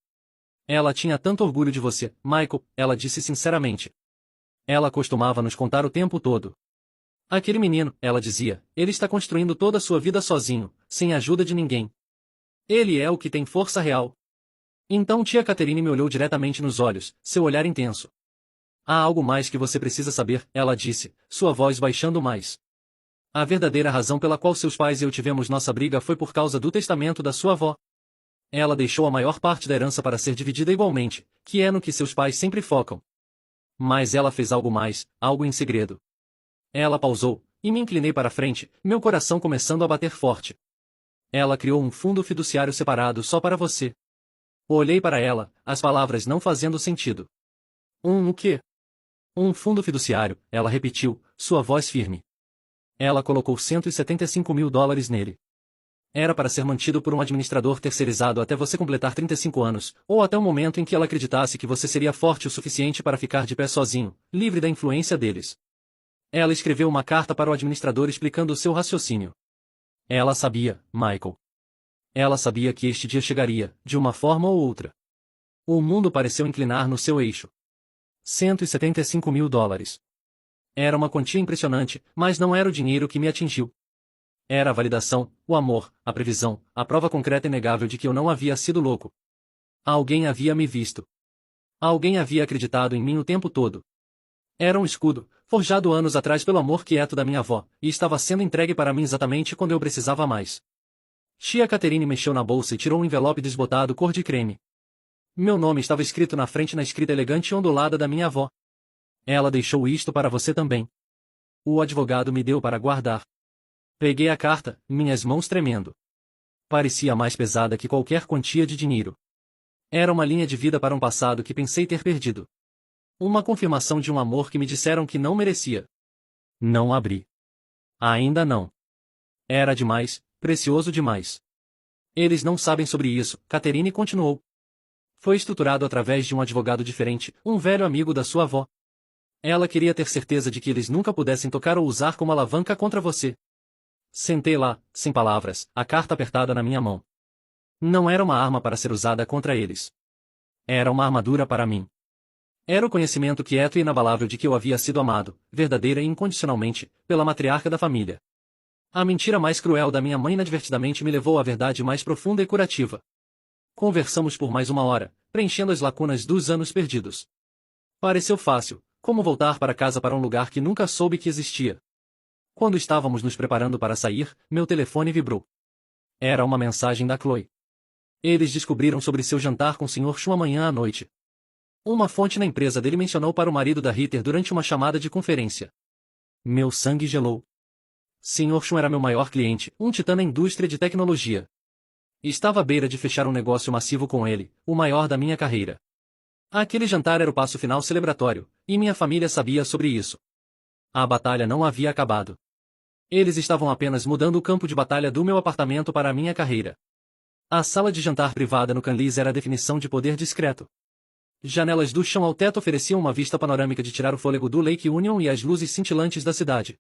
Ela tinha tanto orgulho de você, Michael, ela disse sinceramente. Ela costumava nos contar o tempo todo. Aquele menino, ela dizia, ele está construindo toda a sua vida sozinho, sem a ajuda de ninguém. Ele é o que tem força real. Então tia Caterine me olhou diretamente nos olhos, seu olhar intenso. Há algo mais que você precisa saber, ela disse, sua voz baixando mais. A verdadeira razão pela qual seus pais e eu tivemos nossa briga foi por causa do testamento da sua avó. Ela deixou a maior parte da herança para ser dividida igualmente, que é no que seus pais sempre focam. Mas ela fez algo mais, algo em segredo. Ela pausou, e me inclinei para frente, meu coração começando a bater forte. Ela criou um fundo fiduciário separado só para você. Olhei para ela, as palavras não fazendo sentido. O quê? Um fundo fiduciário, ela repetiu, sua voz firme. Ela colocou $175.000 nele. Era para ser mantido por um administrador terceirizado até você completar 35 anos, ou até o momento em que ela acreditasse que você seria forte o suficiente para ficar de pé sozinho, livre da influência deles. Ela escreveu uma carta para o administrador explicando o seu raciocínio. Ela sabia, Michael. Ela sabia que este dia chegaria, de uma forma ou outra. O mundo pareceu inclinar no seu eixo. $175.000. Era uma quantia impressionante, mas não era o dinheiro que me atingiu. Era a validação, o amor, a previsão, a prova concreta e inegável de que eu não havia sido louco. Alguém havia me visto. Alguém havia acreditado em mim o tempo todo. Era um escudo, forjado anos atrás pelo amor quieto da minha avó, e estava sendo entregue para mim exatamente quando eu precisava mais. Tia Caterine mexeu na bolsa e tirou um envelope desbotado cor de creme. Meu nome estava escrito na frente na escrita elegante e ondulada da minha avó. Ela deixou isto para você também. O advogado me deu para guardar. Peguei a carta, minhas mãos tremendo. Parecia mais pesada que qualquer quantia de dinheiro. Era uma linha de vida para um passado que pensei ter perdido. Uma confirmação de um amor que me disseram que não merecia. Não abri. Ainda não. Era demais, precioso demais. Eles não sabem sobre isso, Caterine continuou. Foi estruturado através de um advogado diferente, um velho amigo da sua avó. Ela queria ter certeza de que eles nunca pudessem tocar ou usar como alavanca contra você. Sentei lá, sem palavras, a carta apertada na minha mão. Não era uma arma para ser usada contra eles. Era uma armadura para mim. Era o conhecimento quieto e inabalável de que eu havia sido amado, verdadeira e incondicionalmente, pela matriarca da família. A mentira mais cruel da minha mãe inadvertidamente me levou à verdade mais profunda e curativa. Conversamos por mais 1 hora, preenchendo as lacunas dos anos perdidos. Pareceu fácil, como voltar para casa para um lugar que nunca soube que existia. Quando estávamos nos preparando para sair, meu telefone vibrou. Era uma mensagem da Chloe. Eles descobriram sobre seu jantar com o Sr. Chu amanhã à noite. Uma fonte na empresa dele mencionou para o marido da Ritter durante uma chamada de conferência. Meu sangue gelou. Sr. Chu era meu maior cliente, um titã na indústria de tecnologia. Estava à beira de fechar um negócio massivo com ele, o maior da minha carreira. Aquele jantar era o passo final celebratório, e minha família sabia sobre isso. A batalha não havia acabado. Eles estavam apenas mudando o campo de batalha do meu apartamento para a minha carreira. A sala de jantar privada no Canlis era a definição de poder discreto. Janelas do chão ao teto ofereciam uma vista panorâmica de tirar o fôlego do Lake Union e as luzes cintilantes da cidade.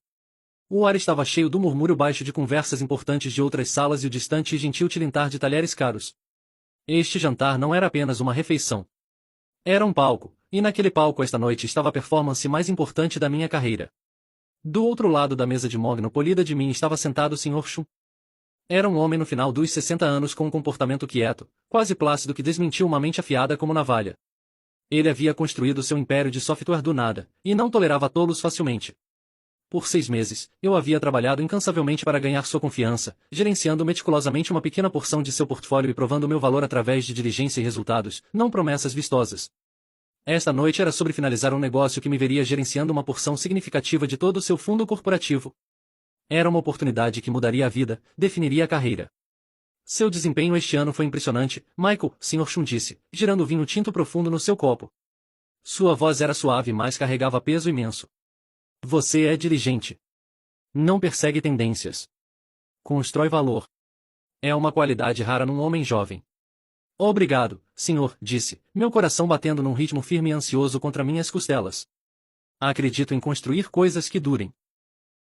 O ar estava cheio do murmúrio baixo de conversas importantes de outras salas e o distante e gentil tilintar de talheres caros. Este jantar não era apenas uma refeição. Era um palco, e naquele palco esta noite estava a performance mais importante da minha carreira. Do outro lado da mesa de mogno polida de mim estava sentado o Sr. Chun. Era um homem no final dos 60 anos com um comportamento quieto, quase plácido que desmentia uma mente afiada como navalha. Ele havia construído seu império de software do nada, e não tolerava tolos facilmente. Por 6 meses, eu havia trabalhado incansavelmente para ganhar sua confiança, gerenciando meticulosamente uma pequena porção de seu portfólio e provando meu valor através de diligência e resultados, não promessas vistosas. Esta noite era sobre finalizar um negócio que me veria gerenciando uma porção significativa de todo o seu fundo corporativo. Era uma oportunidade que mudaria a vida, definiria a carreira. Seu desempenho este ano foi impressionante, Michael, Sr. Chun disse, girando o vinho tinto profundo no seu copo. Sua voz era suave mas carregava peso imenso. Você é diligente. Não persegue tendências. Constrói valor. É uma qualidade rara num homem jovem. Obrigado, senhor, disse, meu coração batendo num ritmo firme e ansioso contra minhas costelas. Acredito em construir coisas que durem.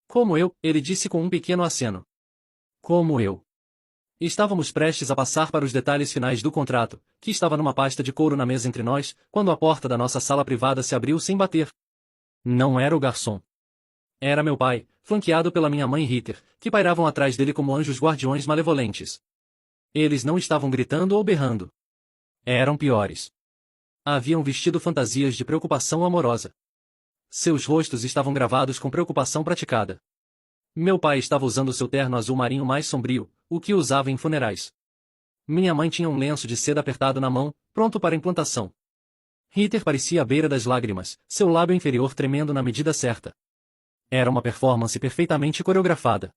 Como eu, ele disse com um pequeno aceno. Como eu. Estávamos prestes a passar para os detalhes finais do contrato, que estava numa pasta de couro na mesa entre nós, quando a porta da nossa sala privada se abriu sem bater. Não era o garçom. Era meu pai, flanqueado pela minha mãe Ritter, que pairavam atrás dele como anjos guardiões malevolentes. Eles não estavam gritando ou berrando. Eram piores. Haviam vestido fantasias de preocupação amorosa. Seus rostos estavam gravados com preocupação praticada. Meu pai estava usando seu terno azul marinho mais sombrio, o que usava em funerais. Minha mãe tinha um lenço de seda apertado na mão, pronto para implantação. Ritter parecia à beira das lágrimas, seu lábio inferior tremendo na medida certa. Era uma performance perfeitamente coreografada.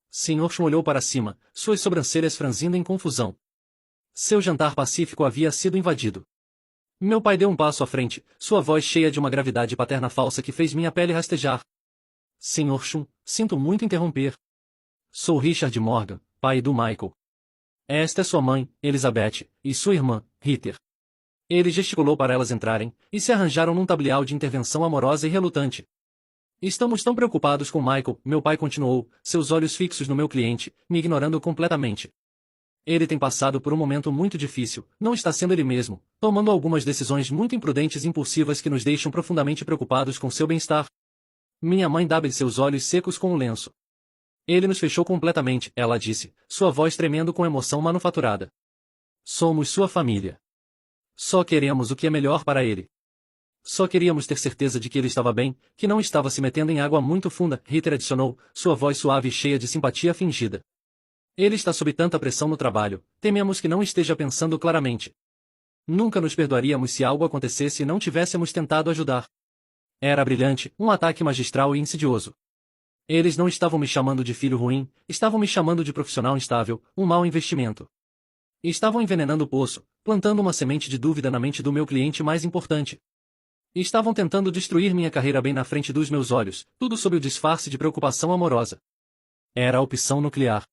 Sr. Chun olhou para cima, suas sobrancelhas franzindo em confusão. Seu jantar pacífico havia sido invadido. Meu pai deu um passo à frente, sua voz cheia de uma gravidade paterna falsa que fez minha pele rastejar. Sr. Chun, sinto muito interromper. Sou Richard Morgan, pai do Michael. Esta é sua mãe, Elizabeth, e sua irmã, Ritter. Ele gesticulou para elas entrarem, e se arranjaram num tablial de intervenção amorosa e relutante. Estamos tão preocupados com Michael, meu pai continuou, seus olhos fixos no meu cliente, me ignorando completamente. Ele tem passado por um momento muito difícil, não está sendo ele mesmo, tomando algumas decisões muito imprudentes e impulsivas que nos deixam profundamente preocupados com seu bem-estar. Minha mãe dava-lhe seus olhos secos com o lenço. Ele nos fechou completamente, ela disse, sua voz tremendo com emoção manufaturada. Somos sua família. Só queremos o que é melhor para ele. Só queríamos ter certeza de que ele estava bem, que não estava se metendo em água muito funda, Ritter adicionou, sua voz suave e cheia de simpatia fingida. Ele está sob tanta pressão no trabalho, tememos que não esteja pensando claramente. Nunca nos perdoaríamos se algo acontecesse e não tivéssemos tentado ajudar. Era brilhante, um ataque magistral e insidioso. Eles não estavam me chamando de filho ruim, estavam me chamando de profissional instável, um mau investimento. Estavam envenenando o poço, plantando uma semente de dúvida na mente do meu cliente mais importante. Estavam tentando destruir minha carreira bem na frente dos meus olhos, tudo sob o disfarce de preocupação amorosa. Era a opção nuclear.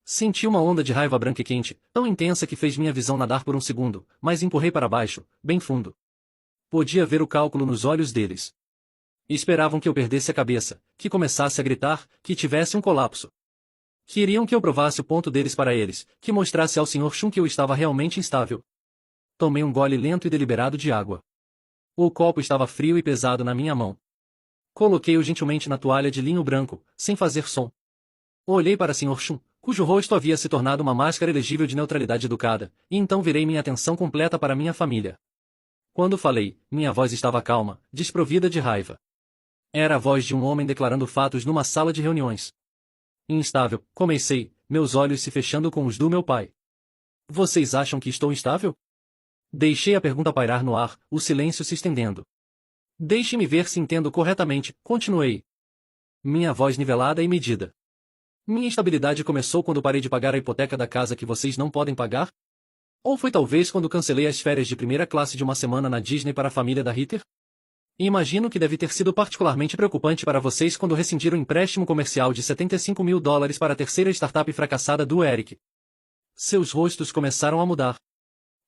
Senti uma onda de raiva branca e quente, tão intensa que fez minha visão nadar por um segundo, mas empurrei para baixo, bem fundo. Podia ver o cálculo nos olhos deles. Esperavam que eu perdesse a cabeça, que começasse a gritar, que tivesse um colapso. Queriam que eu provasse o ponto deles para eles, que mostrasse ao Sr. Chun que eu estava realmente instável. Tomei um gole lento e deliberado de água. O copo estava frio e pesado na minha mão. Coloquei-o gentilmente na toalha de linho branco, sem fazer som. Olhei para Sr. Chun, cujo rosto havia se tornado uma máscara elegível de neutralidade educada, e então virei minha atenção completa para minha família. Quando falei, minha voz estava calma, desprovida de raiva. Era a voz de um homem declarando fatos numa sala de reuniões. Instável, comecei, meus olhos se fechando com os do meu pai. Vocês acham que estou instável? Deixei a pergunta pairar no ar, o silêncio se estendendo. Deixe-me ver se entendo corretamente, continuei. Minha voz nivelada e medida. Minha instabilidade começou quando parei de pagar a hipoteca da casa que vocês não podem pagar? Ou foi talvez quando cancelei as férias de primeira classe de uma semana na Disney para a família da Ritter? Imagino que deve ter sido particularmente preocupante para vocês quando rescindiram o empréstimo comercial de US$ 75.000 para a terceira startup fracassada do Eric. Seus rostos começaram a mudar.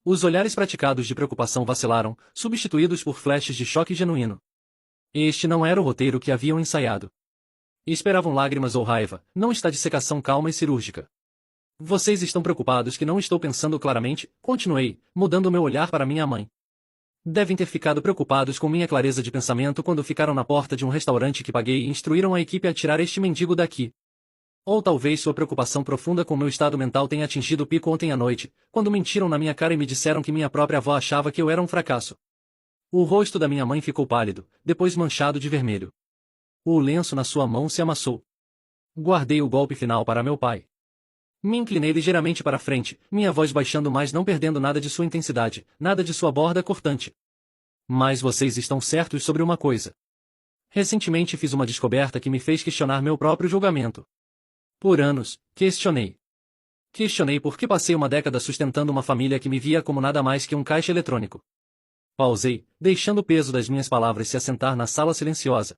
Os olhares praticados de preocupação vacilaram, substituídos por flashes de choque genuíno. Este não era o roteiro que haviam ensaiado. Esperavam lágrimas ou raiva, não está dissecação calma e cirúrgica. Vocês estão preocupados que não estou pensando claramente, continuei, mudando meu olhar para minha mãe. Devem ter ficado preocupados com minha clareza de pensamento quando ficaram na porta de um restaurante que paguei e instruíram a equipe a tirar este mendigo daqui. Ou talvez sua preocupação profunda com meu estado mental tenha atingido o pico ontem à noite, quando mentiram na minha cara e me disseram que minha própria avó achava que eu era um fracasso. O rosto da minha mãe ficou pálido, depois manchado de vermelho. O lenço na sua mão se amassou. Guardei o golpe final para meu pai. Me inclinei ligeiramente para frente, minha voz baixando mas não perdendo nada de sua intensidade, nada de sua borda cortante. Mas vocês estão certos sobre uma coisa. Recentemente fiz uma descoberta que me fez questionar meu próprio julgamento. Por anos, questionei. Questionei por que passei uma década sustentando uma família que me via como nada mais que um caixa eletrônico. Pausei, deixando o peso das minhas palavras se assentar na sala silenciosa.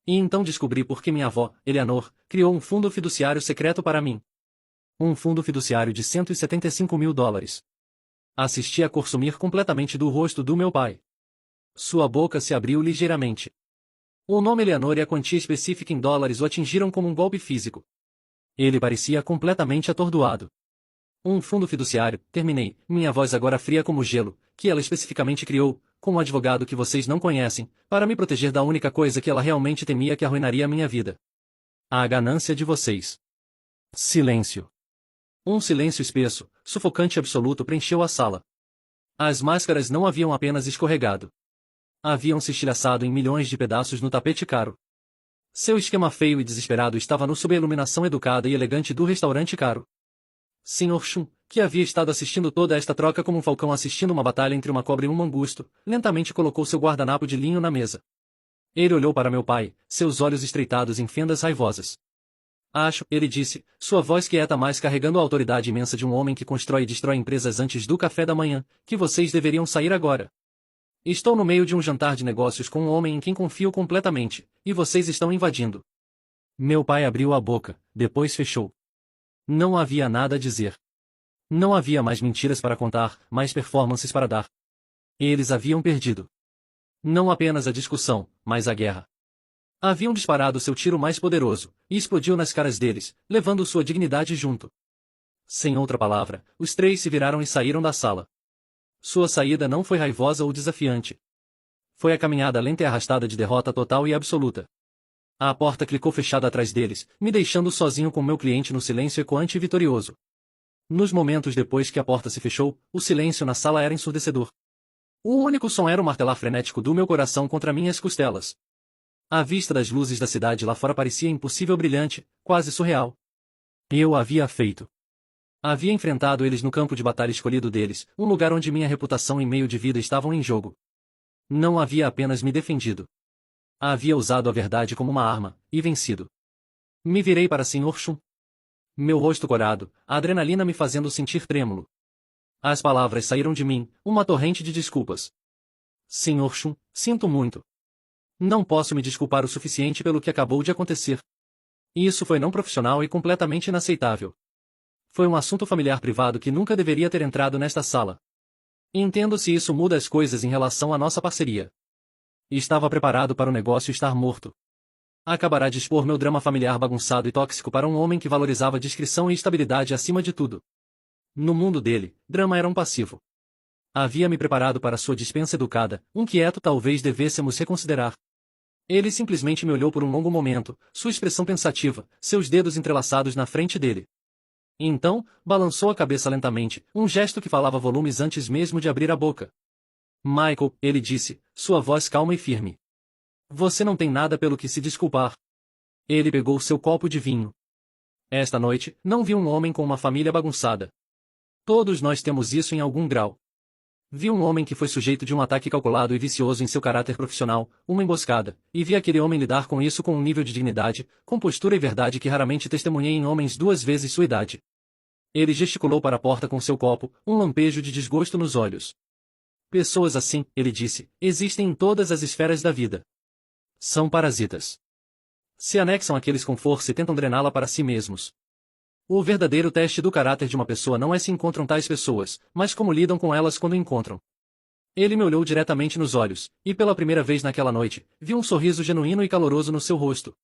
E então descobri por que minha avó, Eleanor, criou um fundo fiduciário secreto para mim. Um fundo fiduciário de US$ 175.000. Assisti a cor sumir completamente do rosto do meu pai. Sua boca se abriu ligeiramente. O nome Eleanor e a quantia específica em dólares o atingiram como um golpe físico. Ele parecia completamente atordoado. Um fundo fiduciário, terminei, minha voz agora fria como gelo, que ela especificamente criou, com um advogado que vocês não conhecem, para me proteger da única coisa que ela realmente temia que arruinaria minha vida. A ganância de vocês. Silêncio. Um silêncio espesso, sufocante e absoluto preencheu a sala. As máscaras não haviam apenas escorregado. Haviam se estilhaçado em milhões de pedaços no tapete caro. Seu esquema feio e desesperado estava no sob a iluminação educada e elegante do restaurante caro. Sr. Chun, que havia estado assistindo toda esta troca como um falcão assistindo uma batalha entre uma cobra e um mangusto, lentamente colocou seu guardanapo de linho na mesa. Ele olhou para meu pai, seus olhos estreitados em fendas raivosas. Acho, ele disse, sua voz quieta mas carregando a autoridade imensa de um homem que constrói e destrói empresas antes do café da manhã, que vocês deveriam sair agora. Estou no meio de um jantar de negócios com um homem em quem confio completamente, e vocês estão invadindo. Meu pai abriu a boca, depois fechou. Não havia nada a dizer. Não havia mais mentiras para contar, mais performances para dar. Eles haviam perdido. Não apenas a discussão, mas a guerra. Haviam disparado seu tiro mais poderoso, e explodiu nas caras deles, levando sua dignidade junto. Sem outra palavra, os três se viraram e saíram da sala. Sua saída não foi raivosa ou desafiante. Foi a caminhada lenta e arrastada de derrota total e absoluta. A porta clicou fechada atrás deles, me deixando sozinho com meu cliente no silêncio ecoante e vitorioso. Nos momentos depois que a porta se fechou, o silêncio na sala era ensurdecedor. O único som era o martelar frenético do meu coração contra minhas costelas. A vista das luzes da cidade lá fora parecia impossível brilhante, quase surreal. Eu havia feito. Havia enfrentado eles no campo de batalha escolhido deles, um lugar onde minha reputação e meio de vida estavam em jogo. Não havia apenas me defendido. Havia usado a verdade como uma arma, e vencido. Me virei para Sr. Chun. Meu rosto corado, a adrenalina me fazendo sentir trêmulo. As palavras saíram de mim, uma torrente de desculpas. Sr. Chun, sinto muito. Não posso me desculpar o suficiente pelo que acabou de acontecer. Isso foi não profissional e completamente inaceitável. Foi um assunto familiar privado que nunca deveria ter entrado nesta sala. Entendo se isso muda as coisas em relação à nossa parceria. Estava preparado para o negócio estar morto. Acabará de expor meu drama familiar bagunçado e tóxico para um homem que valorizava discrição e estabilidade acima de tudo. No mundo dele, drama era um passivo. Havia me preparado para sua dispensa educada, um quieto talvez devêssemos reconsiderar. Ele simplesmente me olhou por um longo momento, sua expressão pensativa, seus dedos entrelaçados na frente dele. Então, balançou a cabeça lentamente, um gesto que falava volumes antes mesmo de abrir a boca. Michael, ele disse, sua voz calma e firme. Você não tem nada pelo que se desculpar. Ele pegou seu copo de vinho. Esta noite, não vi um homem com uma família bagunçada. Todos nós temos isso em algum grau. Vi um homem que foi sujeito de um ataque calculado e vicioso em seu caráter profissional, uma emboscada, e vi aquele homem lidar com isso com um nível de dignidade, compostura e verdade que raramente testemunhei em homens 2 vezes sua idade. Ele gesticulou para a porta com seu copo, um lampejo de desgosto nos olhos. Pessoas assim, ele disse, existem em todas as esferas da vida. São parasitas. Se anexam àqueles com força e tentam drená-la para si mesmos. O verdadeiro teste do caráter de uma pessoa não é se encontram tais pessoas, mas como lidam com elas quando encontram. Ele me olhou diretamente nos olhos, e pela primeira vez naquela noite, vi um sorriso genuíno e caloroso no seu rosto.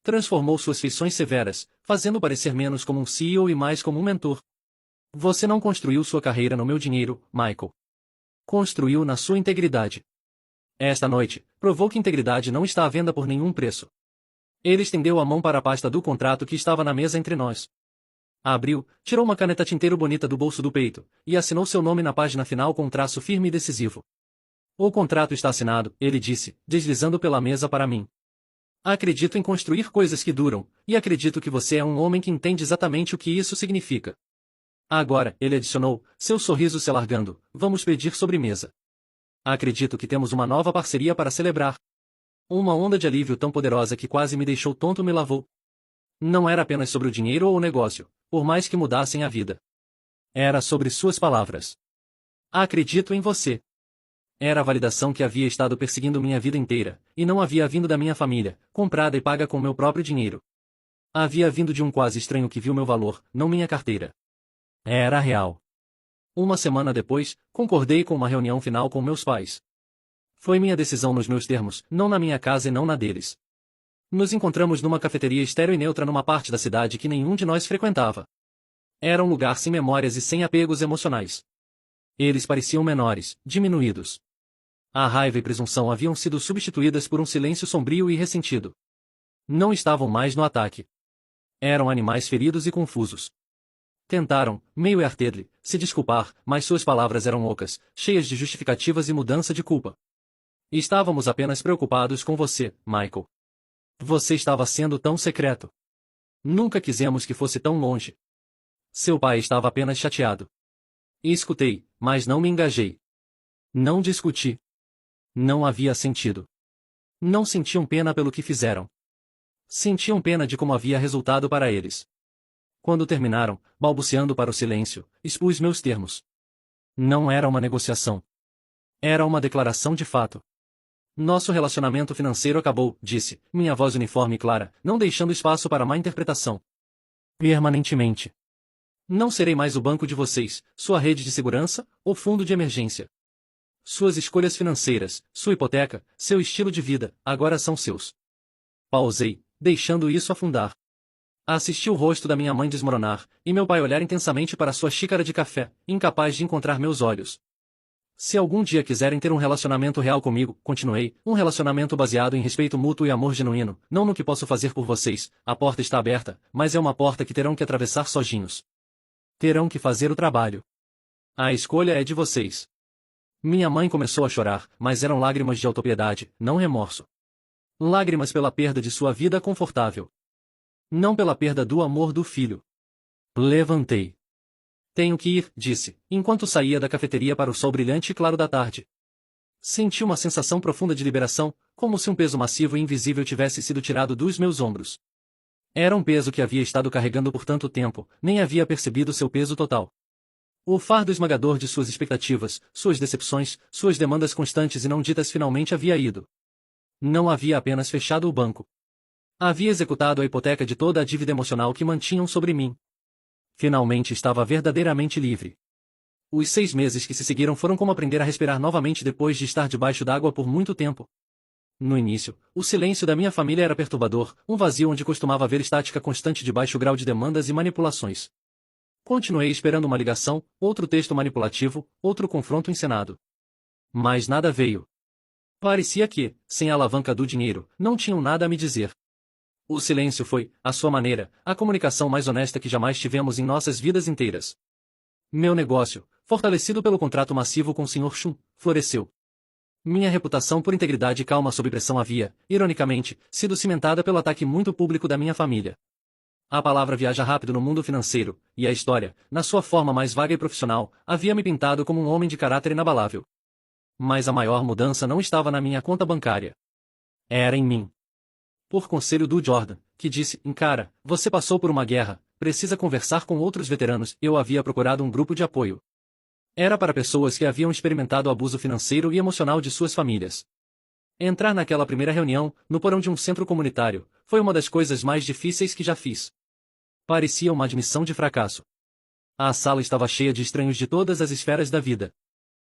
Transformou suas feições severas, fazendo parecer menos como um CEO e mais como um mentor. Você não construiu sua carreira no meu dinheiro, Michael. Construiu na sua integridade. Esta noite, provou que integridade não está à venda por nenhum preço. Ele estendeu a mão para a pasta do contrato que estava na mesa entre nós. Abriu, tirou uma caneta tinteiro bonita do bolso do peito, e assinou seu nome na página final com um traço firme e decisivo. O contrato está assinado, ele disse, deslizando pela mesa para mim. Acredito em construir coisas que duram, e acredito que você é um homem que entende exatamente o que isso significa. Agora, ele adicionou, seu sorriso se alargando, vamos pedir sobremesa. Acredito que temos uma nova parceria para celebrar. Uma onda de alívio tão poderosa que quase me deixou tonto me lavou. Não era apenas sobre o dinheiro ou o negócio, por mais que mudassem a vida. Era sobre suas palavras. Acredito em você. Era a validação que havia estado perseguindo minha vida inteira, e não havia vindo da minha família, comprada e paga com meu próprio dinheiro. Havia vindo de um quase estranho que viu meu valor, não minha carteira. Era real. Uma semana depois, concordei com uma reunião final com meus pais. Foi minha decisão nos meus termos, não na minha casa e não na deles. Nos encontramos numa cafeteria estéril e neutra numa parte da cidade que nenhum de nós frequentava. Era um lugar sem memórias e sem apegos emocionais. Eles pareciam menores, diminuídos. A raiva e presunção haviam sido substituídas por um silêncio sombrio e ressentido. Não estavam mais no ataque. Eram animais feridos e confusos. Tentaram, meio arter-lhe, se desculpar, mas suas palavras eram ocas, cheias de justificativas e mudança de culpa. Estávamos apenas preocupados com você, Michael. Você estava sendo tão secreto. Nunca quisemos que fosse tão longe. Seu pai estava apenas chateado. Escutei, mas não me engajei. Não discuti. Não havia sentido. Não sentiam pena pelo que fizeram. Sentiam pena de como havia resultado para eles. Quando terminaram, balbuciando para o silêncio, expus meus termos. Não era uma negociação. Era uma declaração de fato. Nosso relacionamento financeiro acabou, disse, minha voz uniforme e clara, não deixando espaço para má interpretação. Permanentemente. Não serei mais o banco de vocês, sua rede de segurança, ou fundo de emergência. Suas escolhas financeiras, sua hipoteca, seu estilo de vida, agora são seus. Pausei, deixando isso afundar. Assisti o rosto da minha mãe desmoronar, e meu pai olhar intensamente para sua xícara de café, incapaz de encontrar meus olhos. Se algum dia quiserem ter um relacionamento real comigo, continuei, um relacionamento baseado em respeito mútuo e amor genuíno, não no que posso fazer por vocês, a porta está aberta, mas é uma porta que terão que atravessar sozinhos. Terão que fazer o trabalho. A escolha é de vocês. Minha mãe começou a chorar, mas eram lágrimas de autopiedade, não remorso. Lágrimas pela perda de sua vida confortável. Não pela perda do amor do filho. Levantei. Tenho que ir, disse, enquanto saía da cafeteria para o sol brilhante e claro da tarde. Senti uma sensação profunda de liberação, como se um peso massivo e invisível tivesse sido tirado dos meus ombros. Era um peso que havia estado carregando por tanto tempo, nem havia percebido seu peso total. O fardo esmagador de suas expectativas, suas decepções, suas demandas constantes e não ditas finalmente havia ido. Não havia apenas fechado o banco. Havia executado a hipoteca de toda a dívida emocional que mantinham sobre mim. Finalmente estava verdadeiramente livre. Os 6 meses que se seguiram foram como aprender a respirar novamente depois de estar debaixo d'água por muito tempo. No início, o silêncio da minha família era perturbador, um vazio onde costumava haver estática constante de baixo grau de demandas e manipulações. Continuei esperando uma ligação, outro texto manipulativo, outro confronto encenado. Mas nada veio. Parecia que, sem a alavanca do dinheiro, não tinham nada a me dizer. O silêncio foi, à sua maneira, a comunicação mais honesta que jamais tivemos em nossas vidas inteiras. Meu negócio, fortalecido pelo contrato massivo com o Sr. Chun, floresceu. Minha reputação por integridade e calma sob pressão havia, ironicamente, sido cimentada pelo ataque muito público da minha família. A palavra viaja rápido no mundo financeiro, e a história, na sua forma mais vaga e profissional, havia me pintado como um homem de caráter inabalável. Mas a maior mudança não estava na minha conta bancária. Era em mim. Por conselho do Jordan, que disse, encara, você passou por uma guerra, precisa conversar com outros veteranos. Eu havia procurado um grupo de apoio. Era para pessoas que haviam experimentado o abuso financeiro e emocional de suas famílias. Entrar naquela primeira reunião, no porão de um centro comunitário, foi uma das coisas mais difíceis que já fiz. Parecia uma admissão de fracasso. A sala estava cheia de estranhos de todas as esferas da vida.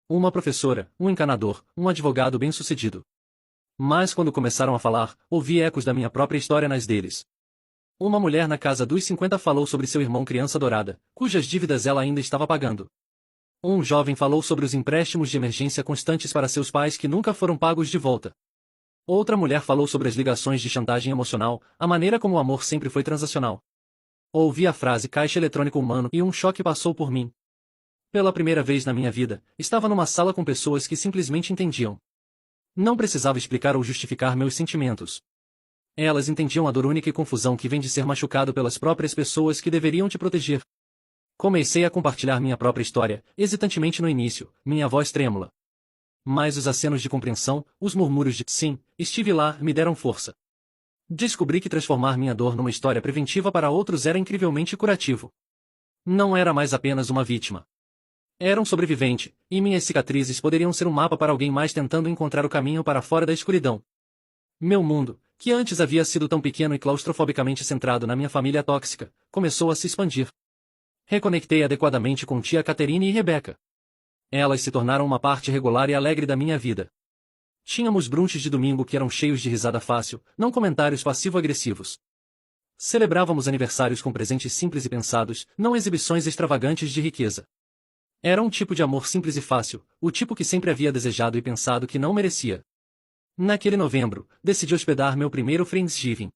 Uma professora, um encanador, um advogado bem-sucedido. Mas quando começaram a falar, ouvi ecos da minha própria história nas deles. Uma mulher na casa dos 50 falou sobre seu irmão criança adorada, cujas dívidas ela ainda estava pagando. Um jovem falou sobre os empréstimos de emergência constantes para seus pais que nunca foram pagos de volta. Outra mulher falou sobre as ligações de chantagem emocional, a maneira como o amor sempre foi transacional. Ouvi a frase caixa eletrônico humano e um choque passou por mim. Pela primeira vez na minha vida, estava numa sala com pessoas que simplesmente entendiam. Não precisava explicar ou justificar meus sentimentos. Elas entendiam a dor única e confusão que vem de ser machucado pelas próprias pessoas que deveriam te proteger. Comecei a compartilhar minha própria história, hesitantemente no início, minha voz trêmula. Mas os acenos de compreensão, os murmúrios de sim, estive lá, me deram força. Descobri que transformar minha dor numa história preventiva para outros era incrivelmente curativo. Não era mais apenas uma vítima. Era um sobrevivente, e minhas cicatrizes poderiam ser um mapa para alguém mais tentando encontrar o caminho para fora da escuridão. Meu mundo, que antes havia sido tão pequeno e claustrofobicamente centrado na minha família tóxica, começou a se expandir. Reconectei adequadamente com tia Caterine e Rebecca. Elas se tornaram uma parte regular e alegre da minha vida. Tínhamos brunches de domingo que eram cheios de risada fácil, não comentários passivo-agressivos. Celebrávamos aniversários com presentes simples e pensados, não exibições extravagantes de riqueza. Era um tipo de amor simples e fácil, o tipo que sempre havia desejado e pensado que não merecia. Naquele novembro, decidi hospedar meu primeiro Friendsgiving.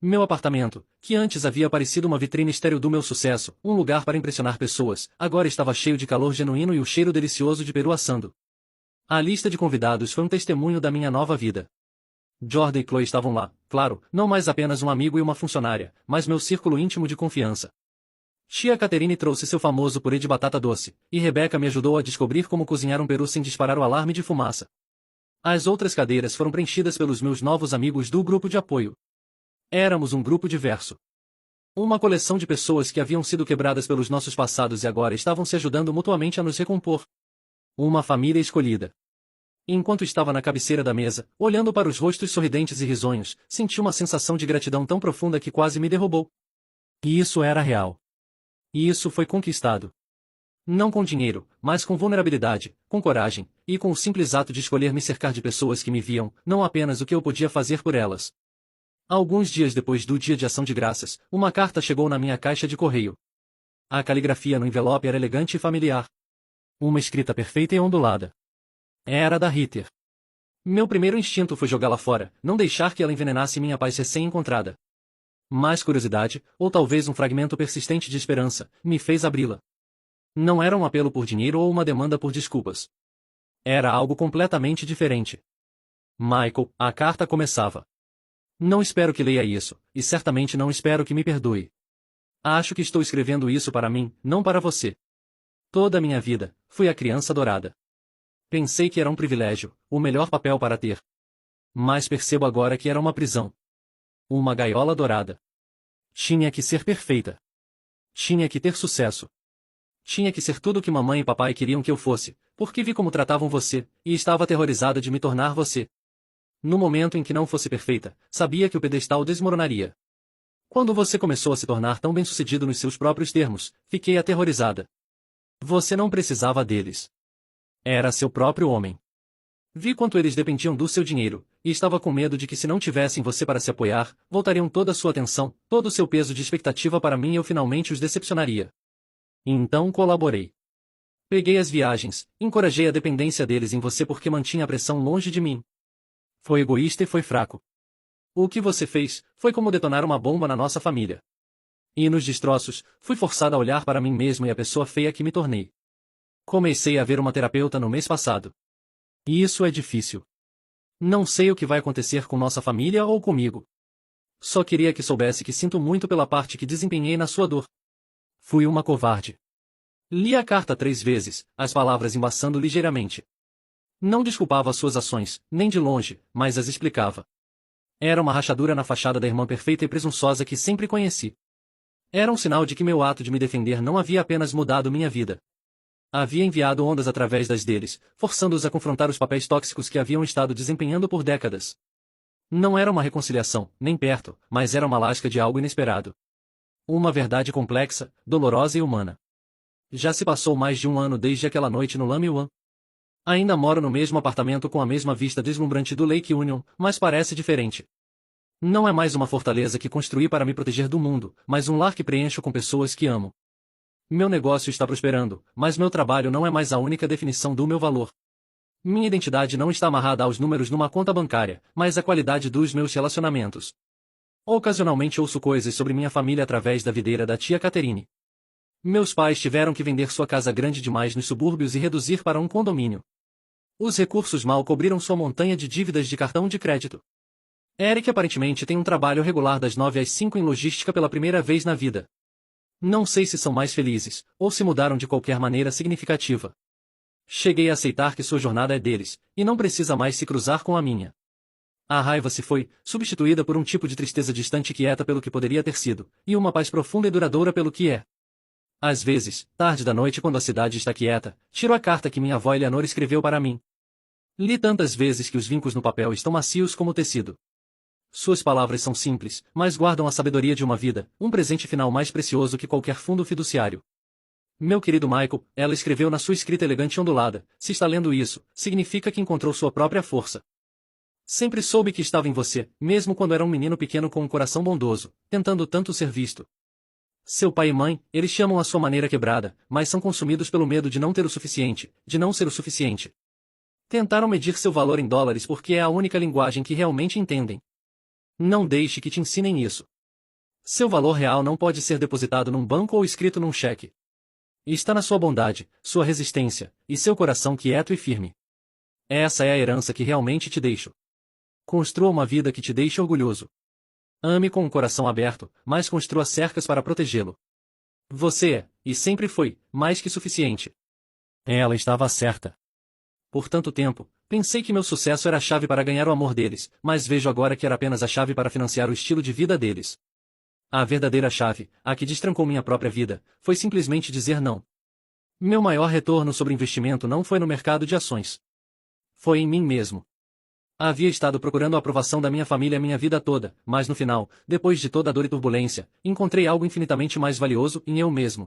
Meu apartamento, que antes havia parecido uma vitrine estéril do meu sucesso, um lugar para impressionar pessoas, agora estava cheio de calor genuíno e o cheiro delicioso de peru assando. A lista de convidados foi um testemunho da minha nova vida. Jordan e Chloe estavam lá, claro, não mais apenas um amigo e uma funcionária, mas meu círculo íntimo de confiança. Tia Caterine trouxe seu famoso purê de batata doce, e Rebecca me ajudou a descobrir como cozinhar um peru sem disparar o alarme de fumaça. As outras cadeiras foram preenchidas pelos meus novos amigos do grupo de apoio. Éramos um grupo diverso. Uma coleção de pessoas que haviam sido quebradas pelos nossos passados e agora estavam se ajudando mutuamente a nos recompor. Uma família escolhida. Enquanto estava na cabeceira da mesa, olhando para os rostos sorridentes e risonhos, senti uma sensação de gratidão tão profunda que quase me derrubou. E isso era real. E isso foi conquistado. Não com dinheiro, mas com vulnerabilidade, com coragem, e com o simples ato de escolher me cercar de pessoas que me viam, não apenas o que eu podia fazer por elas. Alguns dias depois do Dia de Ação de Graças, uma carta chegou na minha caixa de correio. A caligrafia no envelope era elegante e familiar. Uma escrita perfeita e ondulada. Era da Ritter. Meu primeiro instinto foi jogá-la fora, não deixar que ela envenenasse minha paz recém-encontrada. Mas curiosidade, ou talvez um fragmento persistente de esperança, me fez abri-la. Não era um apelo por dinheiro ou uma demanda por desculpas. Era algo completamente diferente. Michael, a carta começava. Não espero que leia isso, e certamente não espero que me perdoe. Acho que estou escrevendo isso para mim, não para você. Toda a minha vida, fui a criança dourada. Pensei que era um privilégio, o melhor papel para ter. Mas percebo agora que era uma prisão. Uma gaiola dourada. Tinha que ser perfeita. Tinha que ter sucesso. Tinha que ser tudo o que mamãe e papai queriam que eu fosse, porque vi como tratavam você, e estava aterrorizada de me tornar você. No momento em que não fosse perfeita, sabia que o pedestal desmoronaria. Quando você começou a se tornar tão bem-sucedido nos seus próprios termos, fiquei aterrorizada. Você não precisava deles. Era seu próprio homem. Vi quanto eles dependiam do seu dinheiro, e estava com medo de que se não tivessem você para se apoiar, voltariam toda a sua atenção, todo o seu peso de expectativa para mim e eu finalmente os decepcionaria. Então colaborei. Peguei as viagens, encorajei a dependência deles em você porque mantinha a pressão longe de mim. Foi egoísta e foi fraco. O que você fez, foi como detonar uma bomba na nossa família. E nos destroços, fui forçada a olhar para mim mesmo e a pessoa feia que me tornei. Comecei a ver uma terapeuta no mês passado. E isso é difícil. Não sei o que vai acontecer com nossa família ou comigo. Só queria que soubesse que sinto muito pela parte que desempenhei na sua dor. Fui uma covarde. Li a carta 3 vezes, as palavras embaçando ligeiramente. Não desculpava suas ações, nem de longe, mas as explicava. Era uma rachadura na fachada da irmã perfeita e presunçosa que sempre conheci. Era um sinal de que meu ato de me defender não havia apenas mudado minha vida. Havia enviado ondas através das deles, forçando-os a confrontar os papéis tóxicos que haviam estado desempenhando por décadas. Não era uma reconciliação, nem perto, mas era uma lasca de algo inesperado. Uma verdade complexa, dolorosa e humana. Já se passou mais de um ano desde aquela noite no Lame One. Ainda moro no mesmo apartamento com a mesma vista deslumbrante do Lake Union, mas parece diferente. Não é mais uma fortaleza que construí para me proteger do mundo, mas um lar que preencho com pessoas que amo. Meu negócio está prosperando, mas meu trabalho não é mais a única definição do meu valor. Minha identidade não está amarrada aos números numa conta bancária, mas à qualidade dos meus relacionamentos. Ocasionalmente ouço coisas sobre minha família através da videira da tia Catherine. Meus pais tiveram que vender sua casa grande demais nos subúrbios e reduzir para um condomínio. Os recursos mal cobriram sua montanha de dívidas de cartão de crédito. Eric aparentemente tem um trabalho regular das 9 às 5 em logística pela primeira vez na vida. Não sei se são mais felizes, ou se mudaram de qualquer maneira significativa. Cheguei a aceitar que sua jornada é deles, e não precisa mais se cruzar com a minha. A raiva se foi, substituída por um tipo de tristeza distante e quieta pelo que poderia ter sido, e uma paz profunda e duradoura pelo que é. Às vezes, tarde da noite quando a cidade está quieta, tiro a carta que minha avó Eleanor escreveu para mim. Li tantas vezes que os vincos no papel estão macios como tecido. Suas palavras são simples, mas guardam a sabedoria de uma vida, um presente final mais precioso que qualquer fundo fiduciário. Meu querido Michael, ela escreveu na sua escrita elegante e ondulada, se está lendo isso, significa que encontrou sua própria força. Sempre soube que estava em você, mesmo quando era um menino pequeno com um coração bondoso, tentando tanto ser visto. Seu pai e mãe, eles chamam a sua maneira quebrada, mas são consumidos pelo medo de não ter o suficiente, de não ser o suficiente. Tentaram medir seu valor em dólares porque é a única linguagem que realmente entendem. Não deixe que te ensinem isso. Seu valor real não pode ser depositado num banco ou escrito num cheque. Está na sua bondade, sua resistência, e seu coração quieto e firme. Essa é a herança que realmente te deixo. Construa uma vida que te deixe orgulhoso. Ame com um coração aberto, mas construa cercas para protegê-lo. Você é, e sempre foi, mais que suficiente. Ela estava certa. Por tanto tempo, pensei que meu sucesso era a chave para ganhar o amor deles, mas vejo agora que era apenas a chave para financiar o estilo de vida deles. A verdadeira chave, a que destrancou minha própria vida, foi simplesmente dizer não. Meu maior retorno sobre investimento não foi no mercado de ações. Foi em mim mesmo. Havia estado procurando a aprovação da minha família a minha vida toda, mas no final, depois de toda a dor e turbulência, encontrei algo infinitamente mais valioso em eu mesmo.